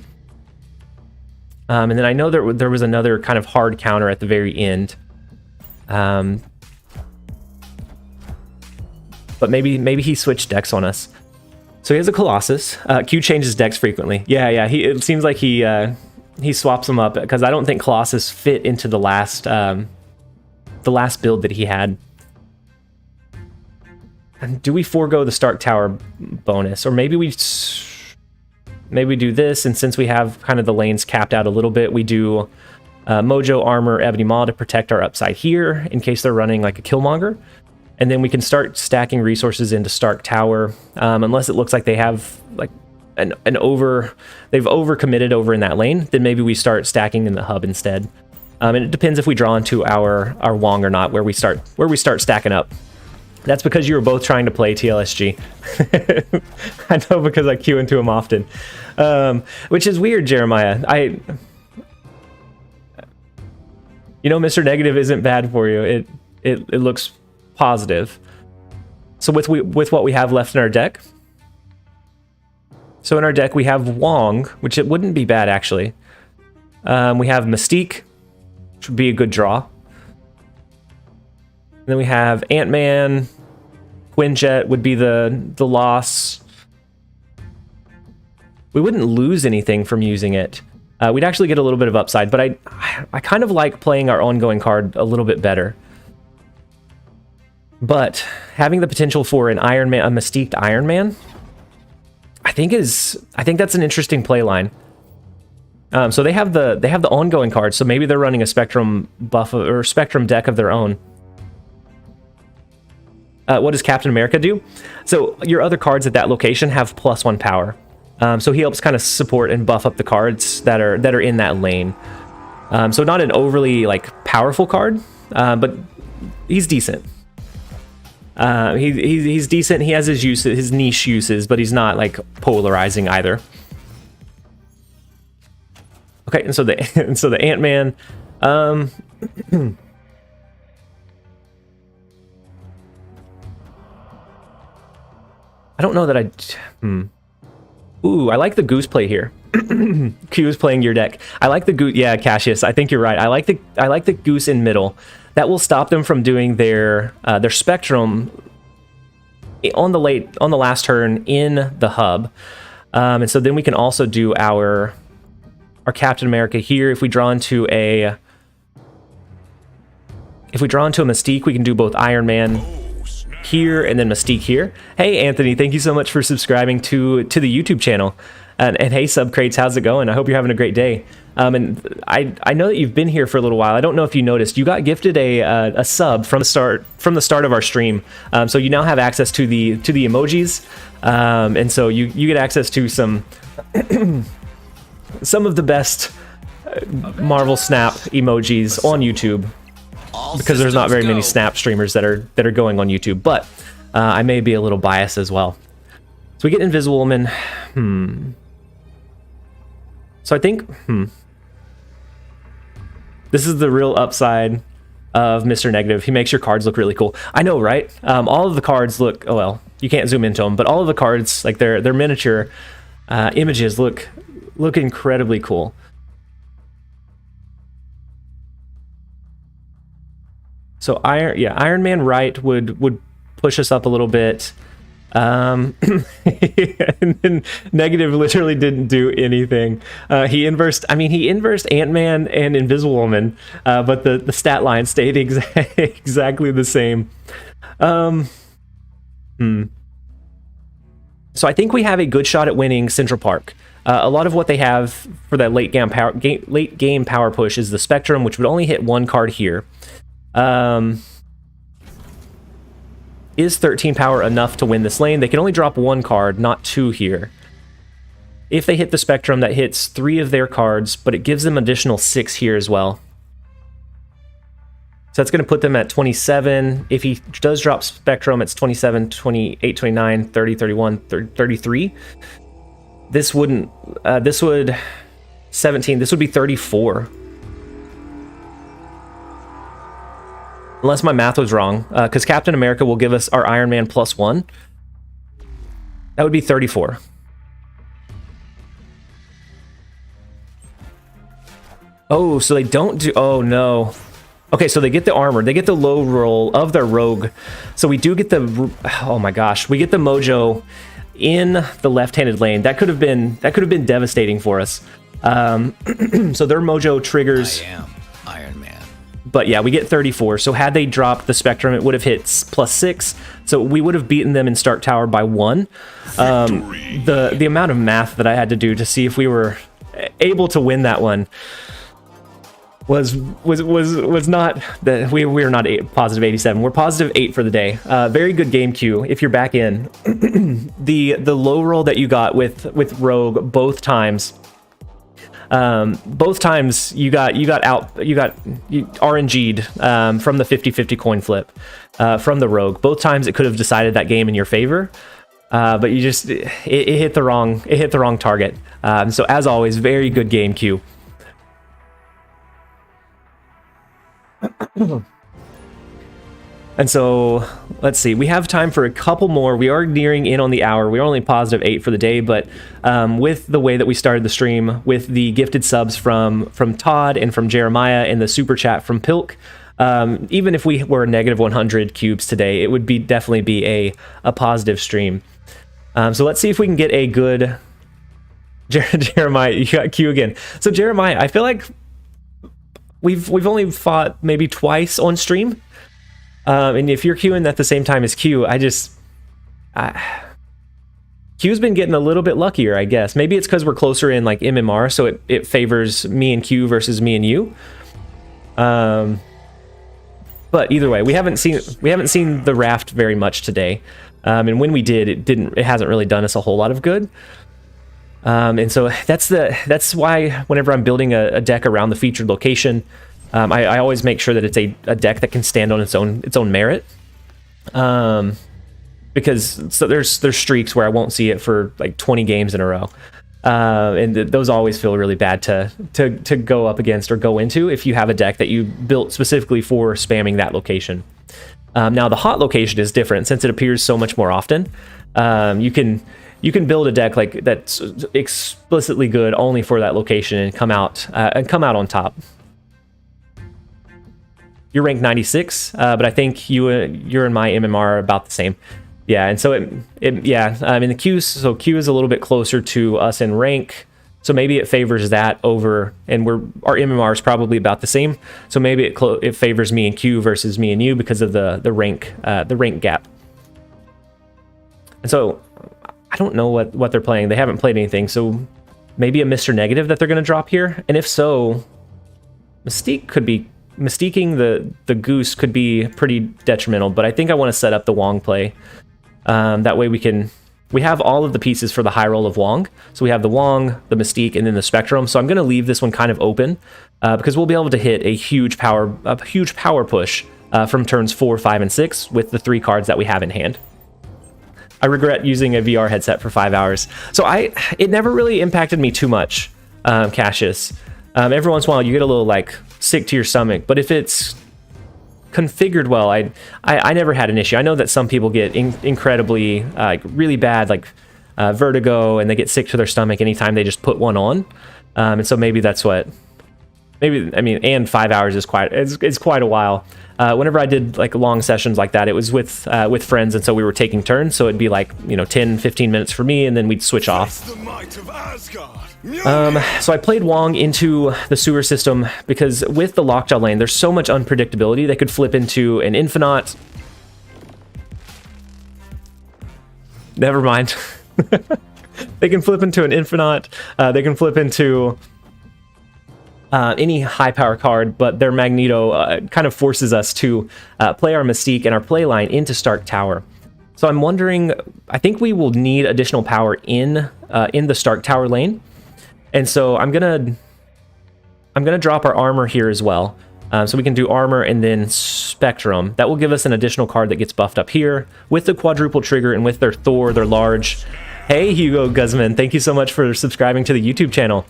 And then I know there was another kind of hard counter at the very end. But maybe he switched decks on us. So he has a Colossus. Q changes decks frequently. Yeah. It seems like he swaps them up, because I don't think Colossus fit into the last build that he had. And do we forego the Stark Tower bonus, or maybe we do this? And since we have kind of the lanes capped out a little bit, we do Mojo, Armor, Ebony Maw to protect our upside here in case they're running like a Killmonger. And then we can start stacking resources into Stark Tower, unless it looks like they have like they've overcommitted over in that lane. Then maybe we start stacking in the hub instead. And it depends if we draw into our Wong or not, where we start stacking up. That's because you were both trying to play TLSG. I know, because I queue into him often, which is weird, Jeremiah. Mr. Negative isn't bad for you. It looks positive. So with what we have left in our deck. So in our deck we have Wong, which it wouldn't be bad actually. We have Mystique, which would be a good draw. And then we have Ant-Man. Quinjet would be the loss. We wouldn't lose anything from using it. We'd actually get a little bit of upside, but I kind of like playing our ongoing card a little bit better. But having the potential for an Iron Man, a Mystiqued Iron Man, I think that's an interesting play line. So they have the ongoing card, so maybe they're running a Spectrum buff or Spectrum deck of their own. What does Captain America do? So your other cards at that location have +1 power. So he helps kind of support and buff up the cards that are in that lane. So not an overly like powerful card, but he's decent. He's decent. He has his uses, his niche uses, but he's not like polarizing either. Okay, and so the Ant-Man. I don't know that Ooh, I like the Goose play here. Q is playing your deck. I like the Goose. Yeah, Cassius, I think you're right. I like the Goose in middle. That will stop them from doing their Spectrum on the last turn in the hub. And so then we can also do our our Captain America here. If we draw into a Mystique, we can do both Iron Man here and then Mystique here. Hey Anthony, thank you so much for subscribing to the YouTube channel. And hey Subcrates, how's it going? I hope you're having a great day. And I know that you've been here for a little while. I don't know if you noticed, you got gifted a sub from the start of our stream. So you now have access to the emojis, and so you get access to some of the best Marvel Snap emojis on YouTube, because there's not very many Snap streamers that are going on YouTube. But I may be a little biased as well. So we get Invisible Woman. So I think this is the real upside of Mr. Negative. He makes your cards look really cool. I know, right? All of the cards look, oh well, you can't zoom into them, but all of the cards, like their miniature images look incredibly cool. So Iron Man right would push us up a little bit. And then Negative literally didn't do anything. He inversed Ant-Man and Invisible Woman, but the stat line stayed exactly the same. So I think we have a good shot at winning Central Park. A lot of what they have for that late game power push is the Spectrum, which would only hit one card here. Is 13 power enough to win this lane? They can only drop one card, not two here. If they hit the Spectrum, that hits 3 of their cards, but it gives them additional 6 here as well. So that's going to put them at 27. If he does drop Spectrum, it's 27, 28, 29, 30, 31, 33. This would 17. This would be 34. Unless my math was wrong, because Captain America will give us our Iron Man +1. That would be 34. Oh, so they don't do... Oh, no. Okay, so they get the armor. They get the low roll of their rogue. So we do get the... Oh, my gosh. We get the mojo in the left-handed lane. That could have been devastating for us. So their mojo triggers... I am Iron Man. But yeah, we get 34. So had they dropped the Spectrum, it would have hit +6. So we would have beaten them in Stark Tower by 1. The amount of math that I had to do to see if we were able to win that one was not that we were not positive 87. We're positive 8 for the day. Very good game Q. If you're back in, the low roll that you got with Rogue both times. Both times you got RNG'd from the 50-50 coin flip from the Rogue. Both times it could have decided that game in your favor, but you just it hit the wrong target. So as always, very good game Q. And so let's see, we have time for a couple more. We are nearing in on the hour. We're only positive 8 for the day, but with the way that we started the stream, with the gifted subs from Todd and from Jeremiah and the super chat from Pilk, even if we were negative 100 cubes today, it would definitely be a positive stream. So let's see if we can get a good... Jeremiah, you got Q again. So Jeremiah, I feel like we've only fought maybe twice on stream. And if you're queuing at the same time as Q, Q's been getting a little bit luckier, I guess. Maybe it's because we're closer in like MMR, so it favors me and Q versus me and you. But either way, we haven't seen the Raft very much today. And when we did, it hasn't really done us a whole lot of good. And so that's why whenever I'm building a deck around the featured location, I always make sure that it's a deck that can stand on its own merit, because so there's streaks where I won't see it for like 20 games in a row, and those always feel really bad to go up against or go into if you have a deck that you built specifically for spamming that location. Now the hot location is different since it appears so much more often. You can build a deck like that's explicitly good only for that location and come out on top. You're ranked 96, but I think you're in my MMR are about the same. Yeah, and so in the Q, so Q is a little bit closer to us in rank. So maybe it favors that over, and our MMR is probably about the same. So maybe it favors me and Q versus me and you because of the rank gap. And so I don't know what they're playing. They haven't played anything. So maybe a Mr. Negative that they're going to drop here. And if so, mystiquing the goose could be pretty detrimental. But I think I want to set up the Wong play. That way we have all of the pieces for the high roll of Wong. So we have the Wong, the Mystique, and then the Spectrum. So I'm going to leave this one kind of open because we'll be able to hit a huge power push from turns 4, 5, and 6 with the 3 cards that we have in hand. I regret using a VR headset for 5 hours. So it never really impacted me too much, Cassius. Every once in a while you get a little like sick to your stomach, but if it's configured well, I never had an issue. I know that some people get incredibly really bad vertigo, and they get sick to their stomach anytime they just put one on. And so maybe that's what. Maybe, I mean, and 5 hours is quite a while. Whenever I did like long sessions like that, it was with friends, and so we were taking turns. So it'd be like 10, 15 minutes for me, and then we'd switch off. So I played Wong into the sewer system because with the Lockjaw lane, there's so much unpredictability. They could flip into an Infinite. Never mind. They can flip into an Infinite. They can flip into any high power card, but their Magneto kind of forces us to play our Mystique and our play line into Stark Tower. So I'm wondering, I think we will need additional power in the Stark Tower lane. And so I'm gonna drop our armor here as well. So we can do armor and then Spectrum. That will give us an additional card that gets buffed up here with the quadruple trigger and with their Thor, their large. Hey, Hugo Guzman, thank you so much for subscribing to the YouTube channel.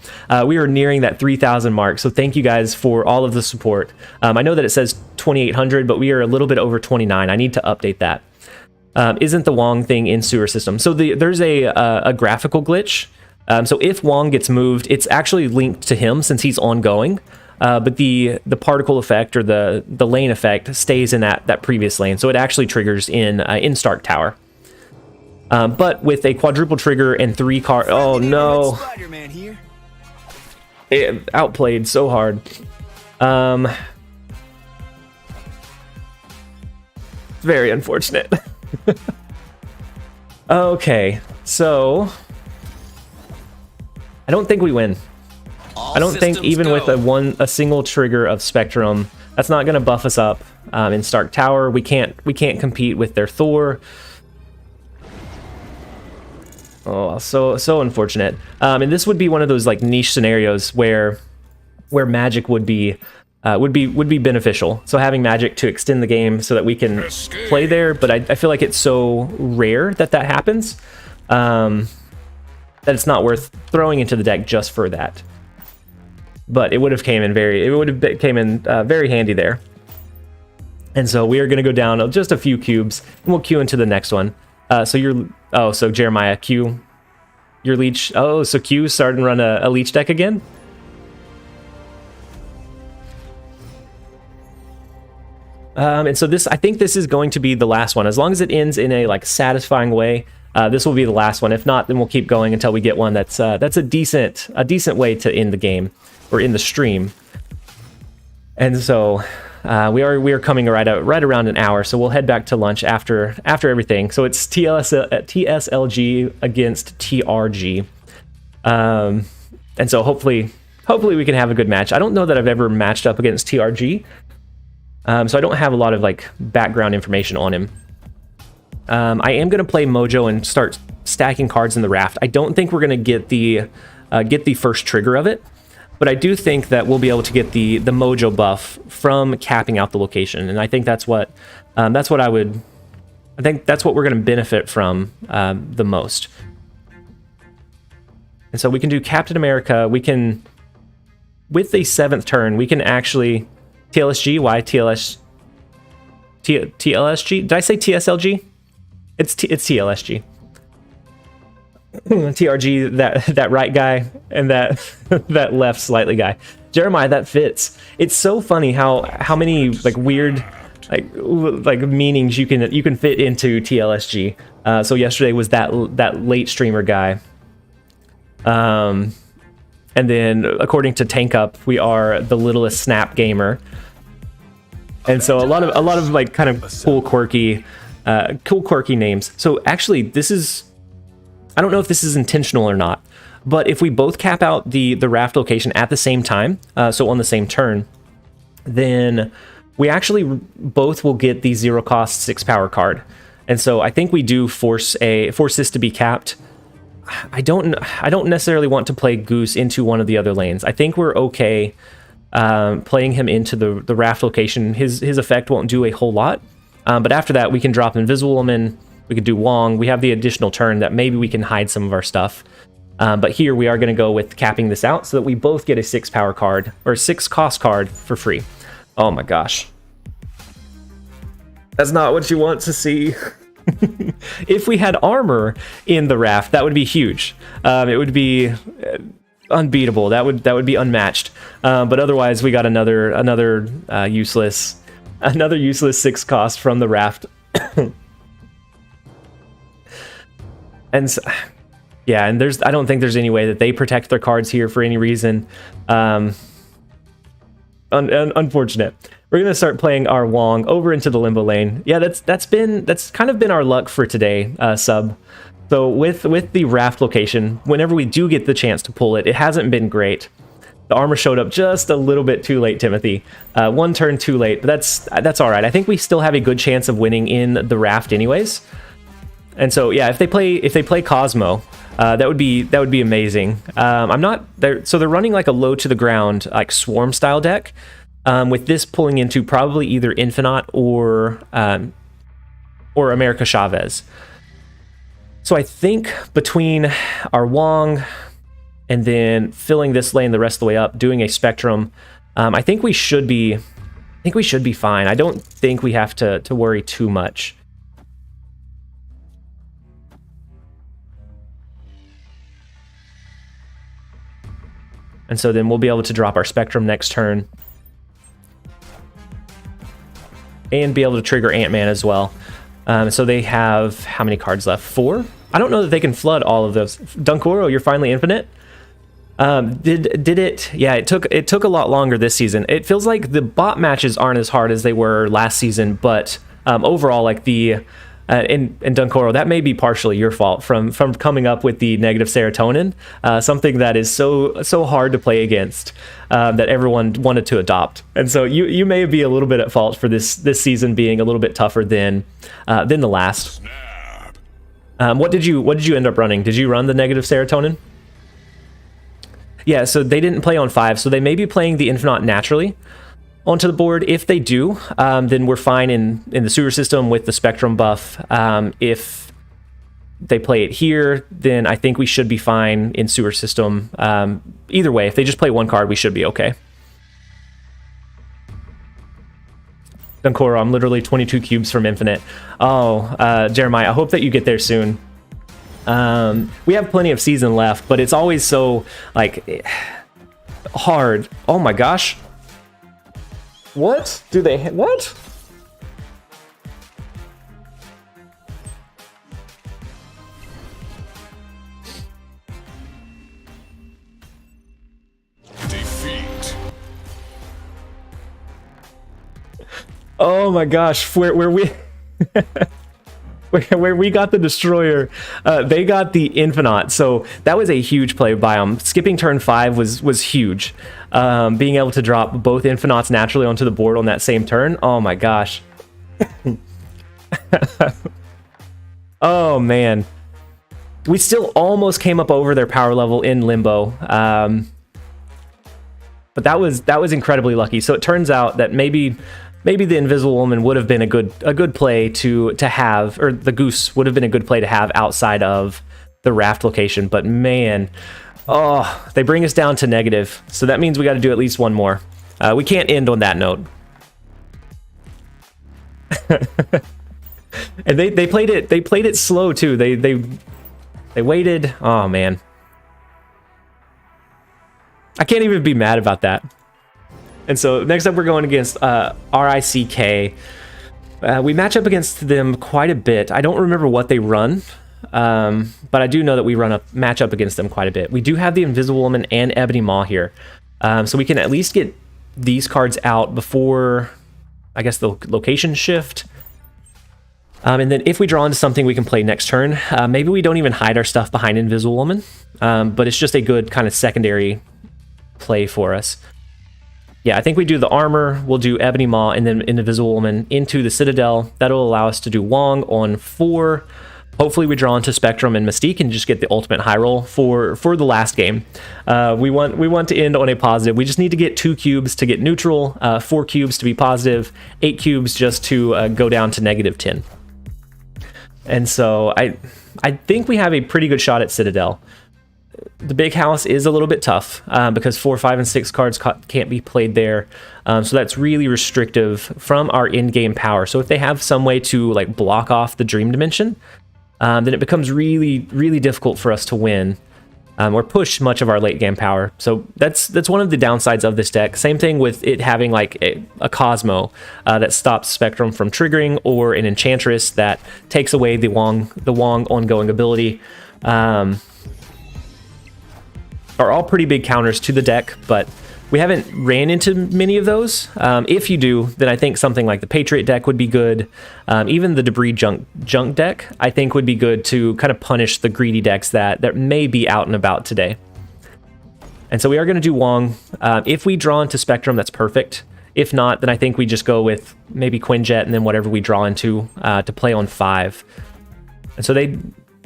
We are nearing that 3,000 mark, so thank you guys for all of the support. I know that it says 2,800, but we are a little bit over 29. I need to update that. Isn't the Wong thing in sewer system? So there's a graphical glitch. So if Wong gets moved, it's actually linked to him since he's ongoing. But the particle effect or the lane effect stays in that previous lane, so it actually triggers in Stark Tower. But with a quadruple trigger and 3 cards, oh no, it outplayed so hard. Very unfortunate. Okay, so I don't think we win. I don't think even with a single trigger of Spectrum, that's not going to buff us up in Stark Tower. We can't compete with their Thor. Oh, so unfortunate. And this would be one of those like niche scenarios where magic would be beneficial. So having magic to extend the game so that we can play there, but I feel like it's so rare that happens that it's not worth throwing into the deck just for that. But it would have came in very handy there. And so we are going to go down just a few cubes, and we'll queue into the next one. So Jeremiah, Q, your leech. Oh, so Q started to run a leech deck again. And so I think this is going to be the last one. As long as it ends in a like satisfying way, this will be the last one. If not, then we'll keep going until we get one that's a decent way to end the game or in the stream. And so we are coming right around an hour, so we'll head back to lunch after everything. So it's TSLG against TRG, and so hopefully we can have a good match. I don't know that I've ever matched up against TRG, so I don't have a lot of like background information on him. I am going to play Mojo and start stacking cards in the Raft. I don't think we're going to get the first trigger of it. But I do think that we'll be able to get the Mojo buff from capping out the location, and I think that's what we're going to benefit from the most. And so we can do Captain America. We can, with the 7th turn, we can actually TLSG. Why TLSG? Did I say TSLG? It's TLSG. TRG, that right guy, and that left slightly guy. Jeremiah, that fits. It's so funny how many like weird like meanings you can fit into TLSG. So yesterday was that late streamer guy. And then, according to Tank Up, we are the littlest snap gamer. And so a lot of like kind of cool quirky names. So actually, this is, I don't know if this is intentional or not, but if we both cap out the raft location at the same time, so on the same turn, then we actually both will get the 0 cost 6 power card. And so I think we do force this to be capped. I don't necessarily want to play Goose into one of the other lanes. I think we're okay playing him into the raft location. His effect won't do a whole lot. But after that, we can drop Invisible Woman. We could do Wong. We have the additional turn that maybe we can hide some of our stuff. But here we are going to go with capping this out so that we both get a 6 power card or 6 cost card for free. Oh my gosh. That's not what you want to see. If we had armor in the raft, that would be huge. It would be unbeatable. That would be unmatched. But otherwise, we got another useless 6 cost from the raft. And so, yeah, and I don't think there's any way that they protect their cards here for any reason. Unfortunate. We're gonna start playing our Wong over into the limbo lane. Yeah, that's kind of been our luck for today, sub. So with the raft location, whenever we do get the chance to pull it, it hasn't been great. The armor showed up just a little bit too late, Timothy. 1 turn too late, but that's all right. I think we still have a good chance of winning in the raft, anyways. And so yeah, if they play Cosmo, that would be amazing. So they're running like a low to the ground like swarm style deck. With this pulling into probably either Infinite or America Chavez. So I think between our Wong and then filling this lane the rest of the way up, doing a Spectrum, I think we should be fine. I don't think we have to worry too much. And so then we'll be able to drop our Spectrum next turn. And be able to trigger Ant-Man as well. So they have how many cards left? 4? I don't know that they can flood all of those. Dunkoro, you're finally infinite. Did it? Yeah, it took a lot longer this season. It feels like the bot matches aren't as hard as they were last season, but overall, like the and Dunkoro, that may be partially your fault from coming up with the negative serotonin, something that is so hard to play against, that everyone wanted to adopt. And so you may be a little bit at fault for this season being a little bit tougher than the last. What did you end up running? Did you run the negative serotonin? Yeah, so they didn't play on 5, so they may be playing the Infinite naturally onto the board. If they do, then we're fine in the sewer system with the Spectrum buff. If they play it here, then I think we should be fine in sewer system. Either way, if they just play 1 card, we should be okay. Dunkoro, I'm literally 22 cubes from infinite. Oh, Jeremiah, I hope that you get there soon. We have plenty of season left, but it's always so like hard. Oh my gosh. What? What? Defeat. Oh my gosh, where we where we got the destroyer, they got the Infinite, so that was a huge play by them. Skipping turn 5 was huge. Being able to drop both Infinites naturally onto the board on that same turn, oh my gosh. Oh man, we still almost came up over their power level in limbo, but that was incredibly lucky. So it turns out that maybe the Invisible Woman would have been a good play to have, or the Goose would have been a good play to have outside of the raft location. But man, oh, they bring us down to negative. So that means we got to do at least one more. We can't end on that note. And they played it slow too. They waited. Oh man, I can't even be mad about that. And so next up we're going against RICK. We match up against them quite a bit. I don't remember what they run. but I do know that we match up against them quite a bit. We do have the Invisible Woman and Ebony Maw here, so we can at least get these cards out before, I guess, the location shift. And then if we draw into something we can play next turn, maybe we don't even hide our stuff behind Invisible Woman, but it's just a good kind of secondary play for us. Yeah, I think we do the armor, we'll do Ebony Maw, and then Invisible Woman into the Citadel. That'll allow us to do Wong on 4. Hopefully we draw into Spectrum and Mystique and just get the ultimate high roll for the last game. We want to end on a positive. We just need to get 2 cubes to get neutral, 4 cubes to be positive, 8 cubes just to go down to -10. And so I think we have a pretty good shot at Citadel. The big house is a little bit tough because 4, 5, and 6 cards can't be played there. So that's really restrictive from our in-game power. So if they have some way to like block off the Dream Dimension, then it becomes really, really difficult for us to win or push much of our late game power. So that's one of the downsides of this deck. Same thing with it having like a Cosmo that stops Spectrum from triggering, or an Enchantress that takes away the Wong ongoing ability. Are all pretty big counters to the deck, but we haven't ran into many of those. If you do, then I think something like the Patriot deck would be good. Even the Debris Junk deck, I think, would be good to kind of punish the greedy decks that may be out and about today. And so we are going to do Wong. If we draw into Spectrum, that's perfect. If not, then I think we just go with maybe Quinjet and then whatever we draw into to play on 5. And so they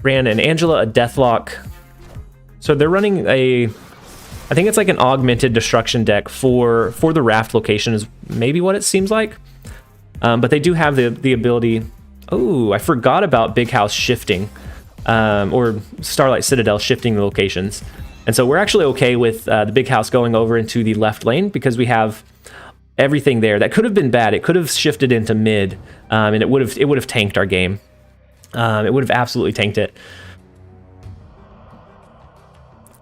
ran an Angela, a Deathlock. So they're running I think it's like an augmented destruction deck for the Raft location is maybe what it seems like. But they do have the ability. Oh, I forgot about Big House shifting, or Starlight Citadel shifting the locations. And so we're actually okay with the Big House going over into the left lane because we have everything there. That could have been bad. It could have shifted into mid, and it would have tanked our game. It would have absolutely tanked it.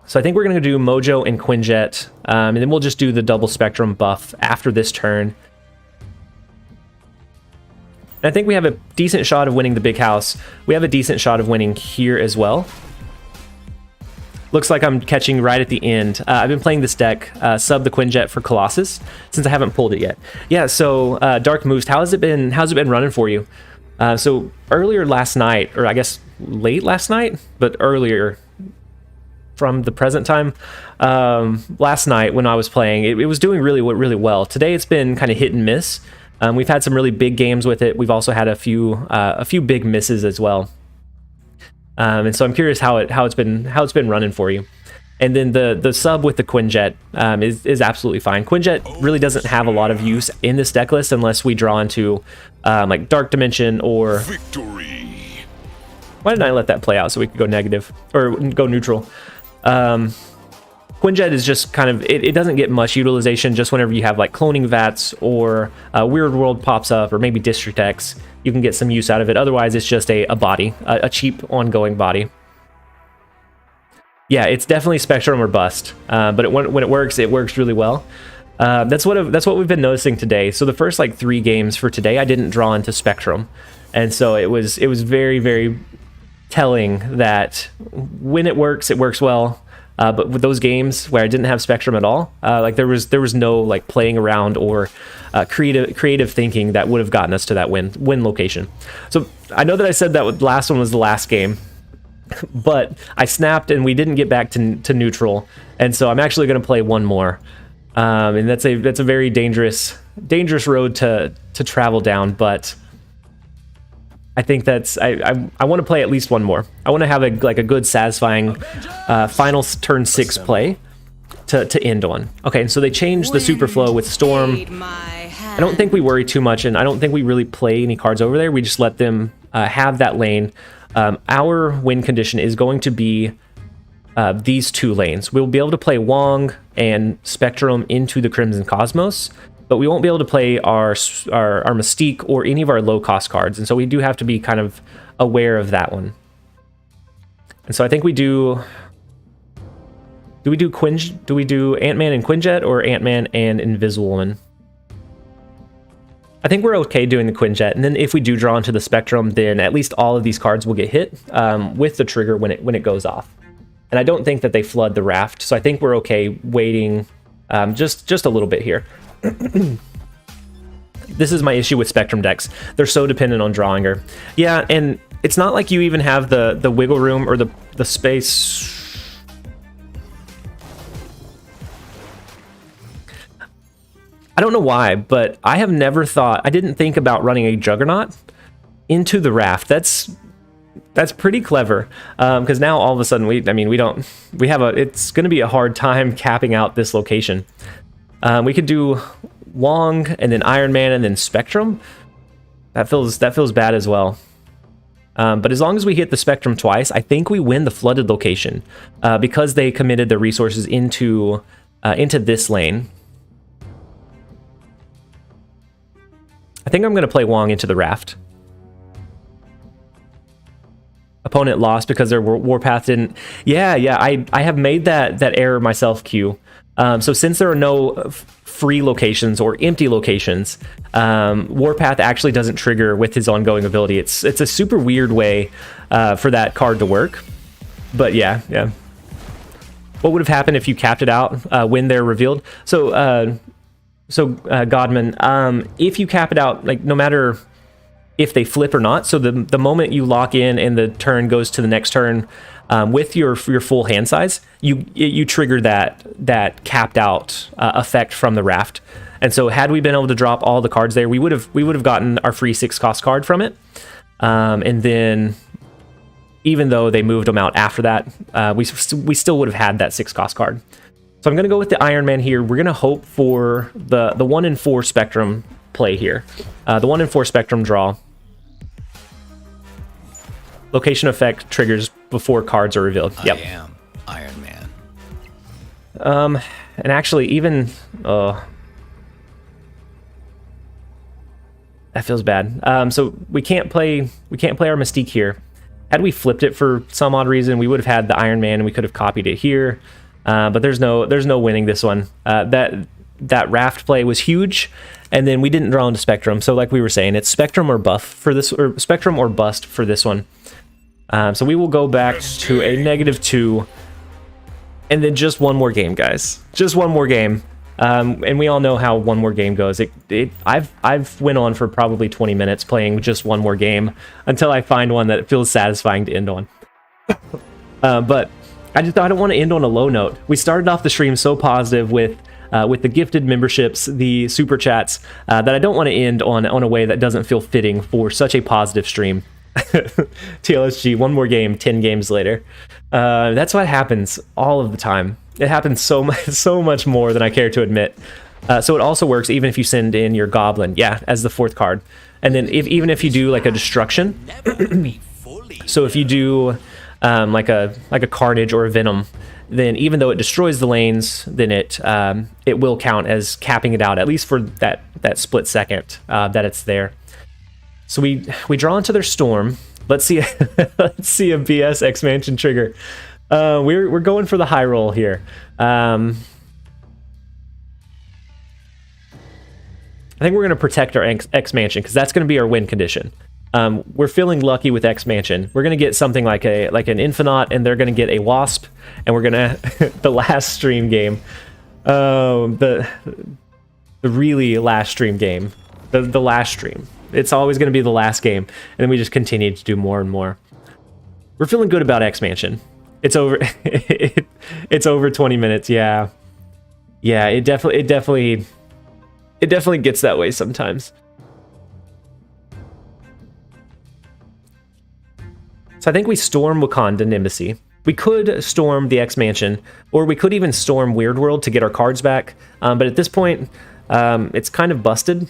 So I think we're going to do Mojo and Quinjet, and then we'll just do the double Spectrum buff after this turn. And I think we have a decent shot of winning the Big House. We have a decent shot of winning here as well. Looks like I'm catching right at the end. I've been playing this deck, sub the Quinjet for Colossus, since I haven't pulled it yet. Yeah, so Dark Moose, how's it been running for you? So earlier last night, or I guess late last night, but earlier from the present time, last night when I was playing, it was doing really well. Today it's been kind of hit and miss. We've had some really big games with it. We've also had a few big misses as well. And so I'm curious how it's been running for you. And then the sub with the Quinjet is absolutely fine. Quinjet really doesn't have a lot of use in this deck list unless we draw into like Dark Dimension or Victory. Why didn't I let that play out so we could go negative or go neutral? Quinjet is just kind of, it doesn't get much utilization. Just whenever you have like cloning vats or Weird World pops up, or maybe District X, you can get some use out of it. Otherwise, it's just a body, a cheap ongoing body. Yeah, it's definitely Spectrum or bust, but when it works really well. That's what we've been noticing today. So the first like 3 games for today, I didn't draw into Spectrum, and so it was very, very telling that when it works well. But with those games where I didn't have Spectrum at all, like there was no like playing around or creative thinking that would have gotten us to that win location. So I know that I said that last one was the last game, but I snapped and we didn't get back to neutral, and so I'm actually going to play one more, and that's a very dangerous road to travel down, but I think that's I want to play at least one more. I want to have a good satisfying final turn 6 play to end on. Okay, and so they changed the super flow with Storm. I don't think we worry too much, and I don't think we really play any cards over there. We just let them have that lane. Our win condition is going to be these 2 lanes. We'll be able to play Wong and Spectrum into the Crimson Cosmos, but we won't be able to play our Mystique or any of our low-cost cards, and so we do have to be kind of aware of that one. And so I think we do... Do we do Ant-Man and Quinjet, or Ant-Man and Invisible Woman? I think we're okay doing the Quinjet, and then if we do draw into the Spectrum, then at least all of these cards will get hit with the trigger when it goes off. And I don't think that they flood the Raft, so I think we're okay waiting just a little bit here. This is my issue with Spectrum decks. They're so dependent on drawing her. Yeah, and it's not like you even have the wiggle room or the space. I don't know why, but I have never thought, I didn't think about running a Juggernaut into the Raft. That's pretty clever, because now all of a sudden it's going to be a hard time capping out this location. We could do Wong and then Iron Man and then Spectrum. That feels bad as well. But as long as we hit the Spectrum twice, I think we win the flooded location, because they committed their resources into this lane. I think I'm going to play Wong into the Raft. Opponent lost because their Warpath didn't... Yeah, I have made that error myself, Q. So since there are no free locations or empty locations, Warpath actually doesn't trigger with his ongoing ability. It's a super weird way for that card to work. But yeah. What would have happened if you capped it out when they're revealed? So Godman, if you cap it out, like no matter if they flip or not, so the moment you lock in and the turn goes to the next turn, with your full hand size, you trigger that capped out effect from the Raft. And so had we been able to drop all the cards there, we would have gotten our free 6 cost card from it. And then even though they moved them out after that, we still would have had that 6 cost card. So I'm going to go with the Iron Man here. We're going to hope for the 1 in 4 Spectrum play here. The 1 in 4 Spectrum draw. Location effect triggers before cards are revealed. Yep. I am Iron Man. And actually, even that feels bad. So we can't play our Mystique here. Had we flipped it for some odd reason, we would have had the Iron Man and we could have copied it here. But there's no winning this one. That Raft play was huge, and then we didn't draw into Spectrum. So like we were saying, it's Spectrum or buff for this, or Spectrum or bust for this one. So we will go back to a -2, and then just one more game, guys. Just one more game. And we all know how one more game goes. I've went on for probably 20 minutes playing just one more game until I find one that feels satisfying to end on. But I don't want to end on a low note. We started off the stream so positive with the gifted memberships, the super chats, that I don't want to end on a way that doesn't feel fitting for such a positive stream. TLSG, one more game, 10 games later. That's what happens all of the time. It happens so much more than I care to admit. So it also works even if you send in your Goblin, as the 4th card. And then even if you do like a Destruction, so if you do like a Carnage or a Venom, then even though it destroys the lanes, then it will count as capping it out, at least for that split second that it's there. So we draw into their Storm. Let's see a BS X-Mansion trigger. We're going for the high roll here. I think we're going to protect our X-Mansion because that's going to be our win condition. We're feeling lucky with X-Mansion. We're going to get something like an Infinite, and they're going to get a Wasp, and we're going to the last stream game. The really last stream game. The last stream. It's always going to be the last game, and then we just continue to do more and more. We're feeling good about X-Mansion. It's over. It's over 20 minutes. Yeah. It definitely gets that way sometimes. So I think we storm Wakanda Embassy. We could storm the X-Mansion, or we could even storm Weird World to get our cards back. But at this point, it's kind of busted.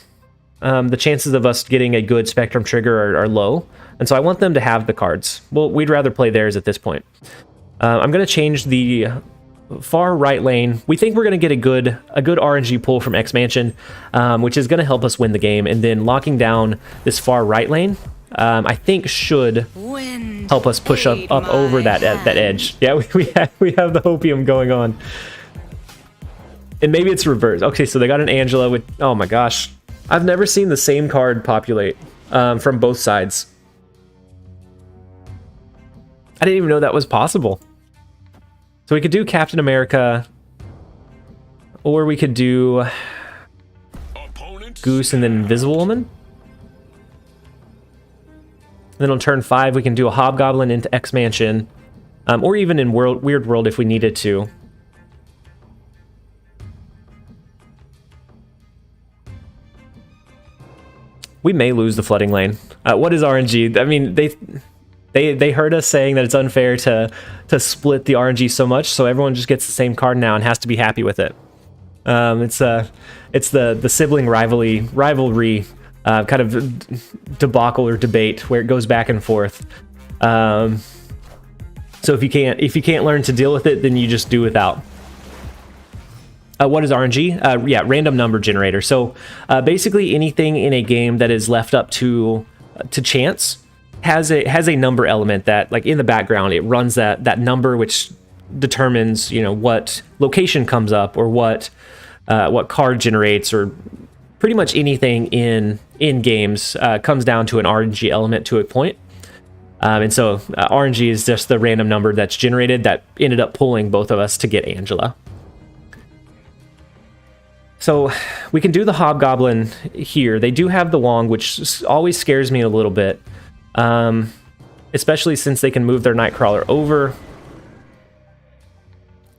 The chances of us getting a good Spectrum trigger are low, and so I want them to have the cards. Well, we'd rather play theirs at this point. I'm going to change the far right lane. We think we're going to get a good RNG pull from X-Mansion, which is going to help us win the game, and then locking down this far right lane, I think should help us push up over that edge. Yeah, we have the Hopium going on. And maybe it's reverse. Okay, so they got an Angela with... Oh my gosh. I've never seen the same card populate from both sides. I didn't even know that was possible. So we could do Captain America, or we could do Goose and then Invisible Woman. And then on turn 5, we can do a Hobgoblin into X-Mansion, or even in Weird World if we needed to. We may lose the flooding lane. What is RNG? I mean, they heard us saying that it's unfair to split the RNG so much, so everyone just gets the same card now and has to be happy with it. It's the sibling rivalry kind of debacle or debate where it goes back and forth. So if you can't learn to deal with it, then you just do without. What is RNG? Yeah, random number generator. So basically anything in a game that is left up to chance has a number element that, like, in the background, it runs that number, which determines, you know, what location comes up or what card generates, or pretty much anything in games comes down to an RNG element to a point. And so RNG is just the random number that's generated that ended up pulling both of us to get Angela. So we can do the Hobgoblin here. They do have the Wong, which always scares me a little bit, especially since they can move their Nightcrawler over.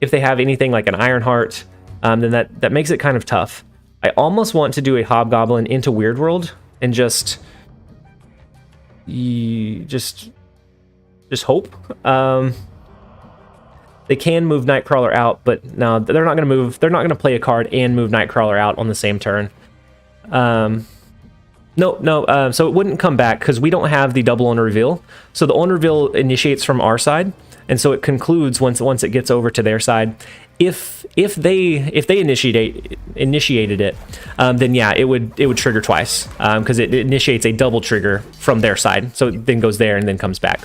If they have anything like an Ironheart, then that makes it kind of tough. I almost want to do a Hobgoblin into Weird World and just hope. They can move Nightcrawler out, but no, they're not going to move. They're not going to play a card and move Nightcrawler out on the same turn. No. So it wouldn't come back because we don't have the double owner reveal. So the owner reveal initiates from our side, and so it concludes once it gets over to their side. If they initiated it, then yeah, it would trigger twice because it initiates a double trigger from their side. So it then goes there and then comes back.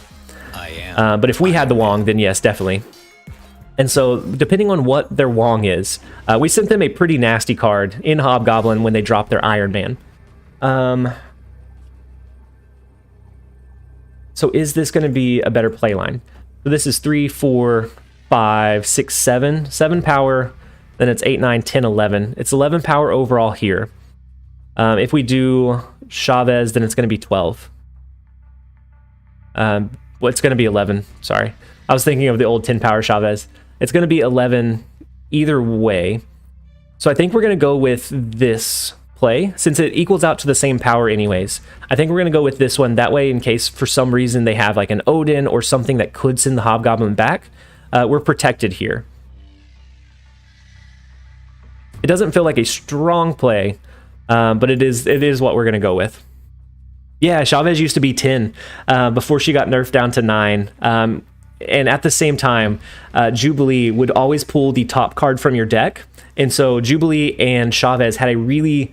But if we had the Wong, then yes, definitely. And so, depending on what their Wong is, we sent them a pretty nasty card in Hobgoblin when they dropped their Iron Man. So is this going to be a better play line? So this is 3, 4, 5, 6, 7. 7 power, then it's 8, 9, 10, 11. It's 11 power overall here. If we do Chavez, then it's going to be 12. Well, it's going to be 11, sorry. I was thinking of the old 10 power Chavez. It's going to be 11 either way. So I think we're going to go with this play, since it equals out to the same power anyways. I think we're going to go with this one. That way, in case for some reason they have like an Odin or something that could send the Hobgoblin back, we're protected here. It doesn't feel like a strong play, but it is what we're going to go with. Yeah, Chavez used to be 10 before she got nerfed down to 9. And at the same time, Jubilee would always pull the top card from your deck. And so Jubilee and Chavez had a really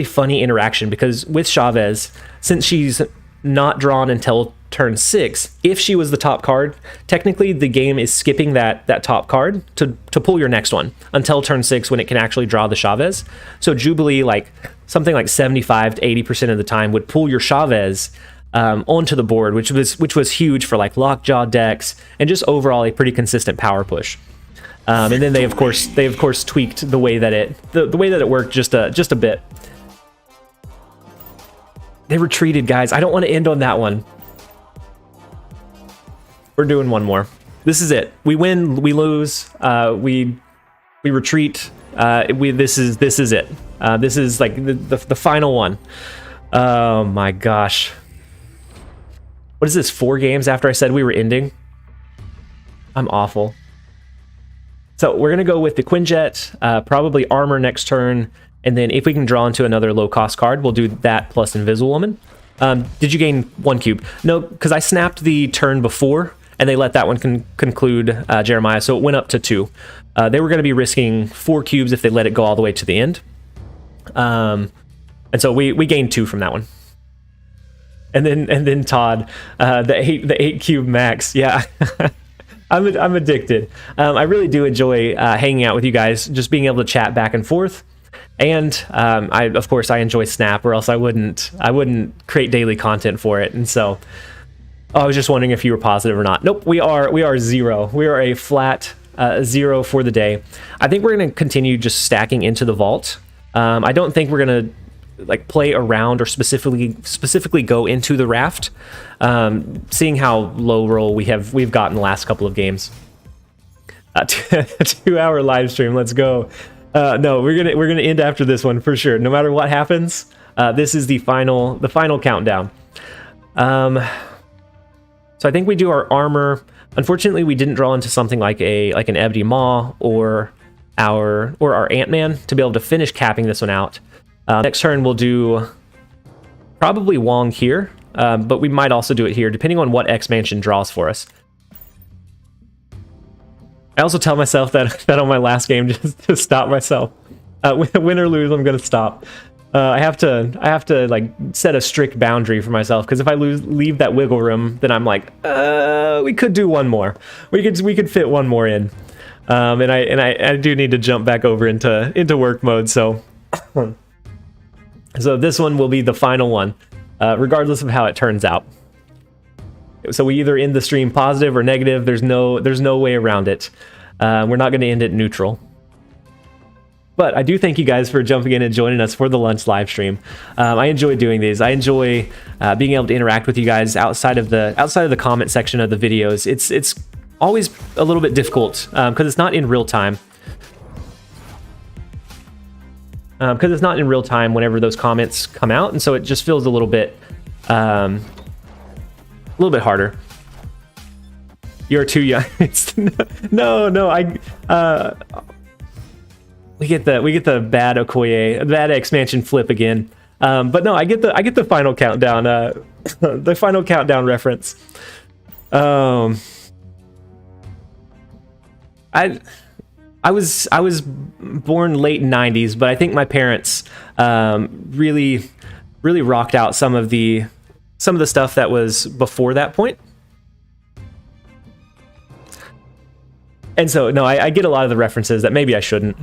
funny interaction, because with Chavez, since she's not drawn until turn 6, if she was the top card, technically the game is skipping that top card to pull your next one until turn 6 when it can actually draw the Chavez. So Jubilee, like something like 75 to 80% of the time, would pull your Chavez onto the board, which was huge for like Lockjaw decks and just overall a pretty consistent power push. And then they of course tweaked the way that it worked just a bit. They retreated, guys. I don't want to end on that one. We're doing one more. This is it. We win, we lose, we retreat. This is it. This is like the final one. Oh my gosh. What is this, 4 games after I said we were ending? I'm awful. So we're going to go with the Quinjet, probably Armor next turn, and then if we can draw into another low-cost card, we'll do that plus Invisible Woman. Did you gain 1 cube? No, because I snapped the turn before, and they let that one conclude Jeremiah, so it went up to 2. They were going to be risking 4 cubes if they let it go all the way to the end. And so we gained 2 from that one. And then Todd, the 8 cube max. Yeah, I'm addicted. I really do enjoy hanging out with you guys, just being able to chat back and forth. And of course I enjoy Snap, or else I wouldn't create daily content for it. And so I was just wondering if you were positive or not. Nope, we are 0. We are a flat 0 for the day. I think we're going to continue just stacking into the vault. I don't think we're going to like play around or specifically go into the raft, seeing how low roll we've gotten the last couple of games. 2-hour live stream, let's go. No, we're gonna end after this one for sure, no matter what happens. This is the final countdown. So I think we do our armor. Unfortunately, we didn't draw into something like an Ebony Maw or our Ant-Man to be able to finish capping this one out. Next turn we'll do probably Wong here, but we might also do it here, depending on what X-Mansion draws for us. I also tell myself that on my last game just to stop myself. Win or lose, I'm gonna stop. I have to like set a strict boundary for myself, because if I leave that wiggle room, then I'm like, we could do one more. We could fit one more in, and I do need to jump back over into work mode. So. So this one will be the final one, regardless of how it turns out. So we either end the stream positive or negative. There's no way around it. We're not going to end it neutral. But I do thank you guys for jumping in and joining us for the lunch live stream. I enjoy doing these. I enjoy being able to interact with you guys outside of the comment section of the videos. It's always a little bit difficult because it's not in real time. Because it's not in real time whenever those comments come out, and so it just feels a little bit harder. You're too young. No. We get the bad Okoye, bad X-Mansion flip again. But no, I get the final countdown. The final countdown reference. I was born late 90s, but I think my parents really rocked out some of the stuff that was before that point. And so no, I get a lot of the references that maybe I shouldn't.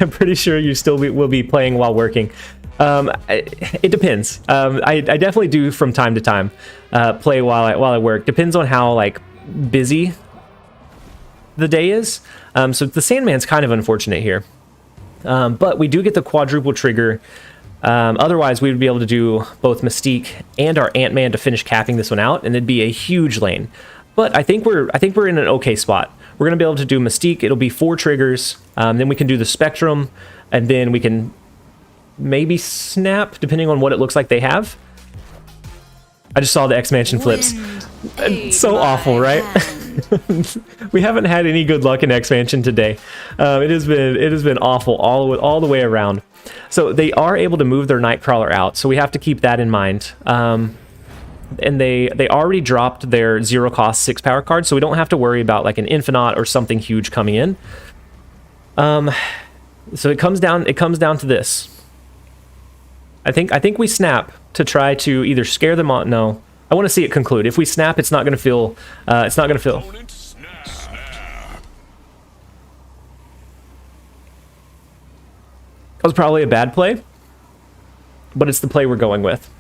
I'm pretty sure you still will be playing while working. It depends. I definitely do from time to time play while I work. Depends on how like busy the day is. So the Sandman's kind of unfortunate here, but we do get the quadruple trigger. Otherwise we would be able to do both Mystique and our Ant-Man to finish capping this one out, and it'd be a huge lane. But I think we're in an okay spot. We're gonna be able to do Mystique. It'll be 4 triggers. Then we can do the Spectrum, and then we can maybe Snap, depending on what it looks like they have. I just saw the X-Mansion flips. It's so awful, right? We haven't had any good luck in X-Mansion today. It has been awful all the way around. So they are able to move their Nightcrawler out, so we have to keep that in mind. And they already dropped their 0 cost 6 power card, so we don't have to worry about like an Infinite or something huge coming in. So it comes down to this. I think we Snap to try to either scare them on. No, I want to see it conclude. If we Snap, it's not going to feel. It's not going to feel. That was probably a bad play, but it's the play we're going with.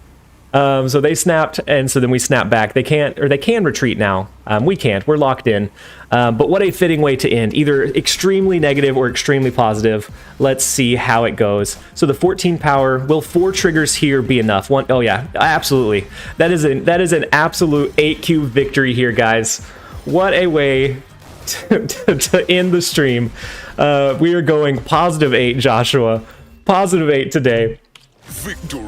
So they snapped, and so then we snap back. They can't, or they can retreat now. We can't. We're locked in. But what a fitting way to end. Either extremely negative or extremely positive. Let's see how it goes. So the 14 power, will 4 triggers here be enough? One, oh yeah, absolutely. That is an absolute 8-cube victory here, guys. What a way to end the stream. We are going +8, Joshua. +8 today. Victory.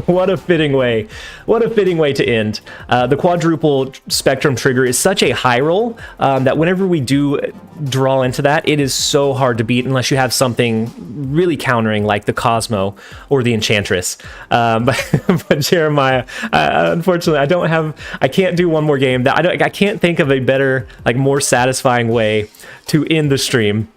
What a fitting way. What a fitting way to end. The quadruple Spectrum trigger is such a high roll that whenever we do draw into that, it is so hard to beat unless you have something really countering like the Cosmo or the Enchantress. But Jeremiah, unfortunately, I can't do one more game. I can't think of a better, like more satisfying way to end the stream.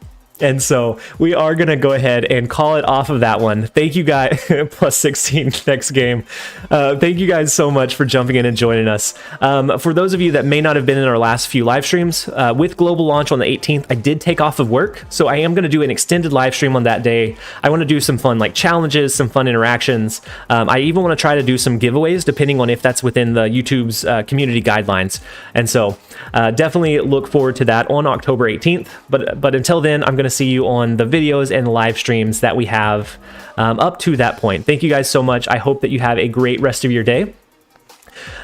And so we are going to go ahead and call it off of that one. Thank you guys, plus 16 next game. Thank you guys so much for jumping in and joining us. For those of you that may not have been in our last few live streams, with global launch on the 18th, I did take off of work. So I am going to do an extended live stream on that day. I want to do some fun like challenges, some fun interactions. I even want to try to do some giveaways depending on if that's within the YouTube's community guidelines. And so definitely look forward to that on October 18th. But until then, I'm going to see you on the videos and live streams that we have up to that point. Thank you guys so much. I hope that you have a great rest of your day.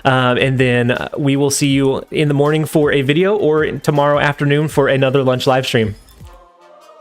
And then we will see you in the morning for a video or tomorrow afternoon for another lunch live stream.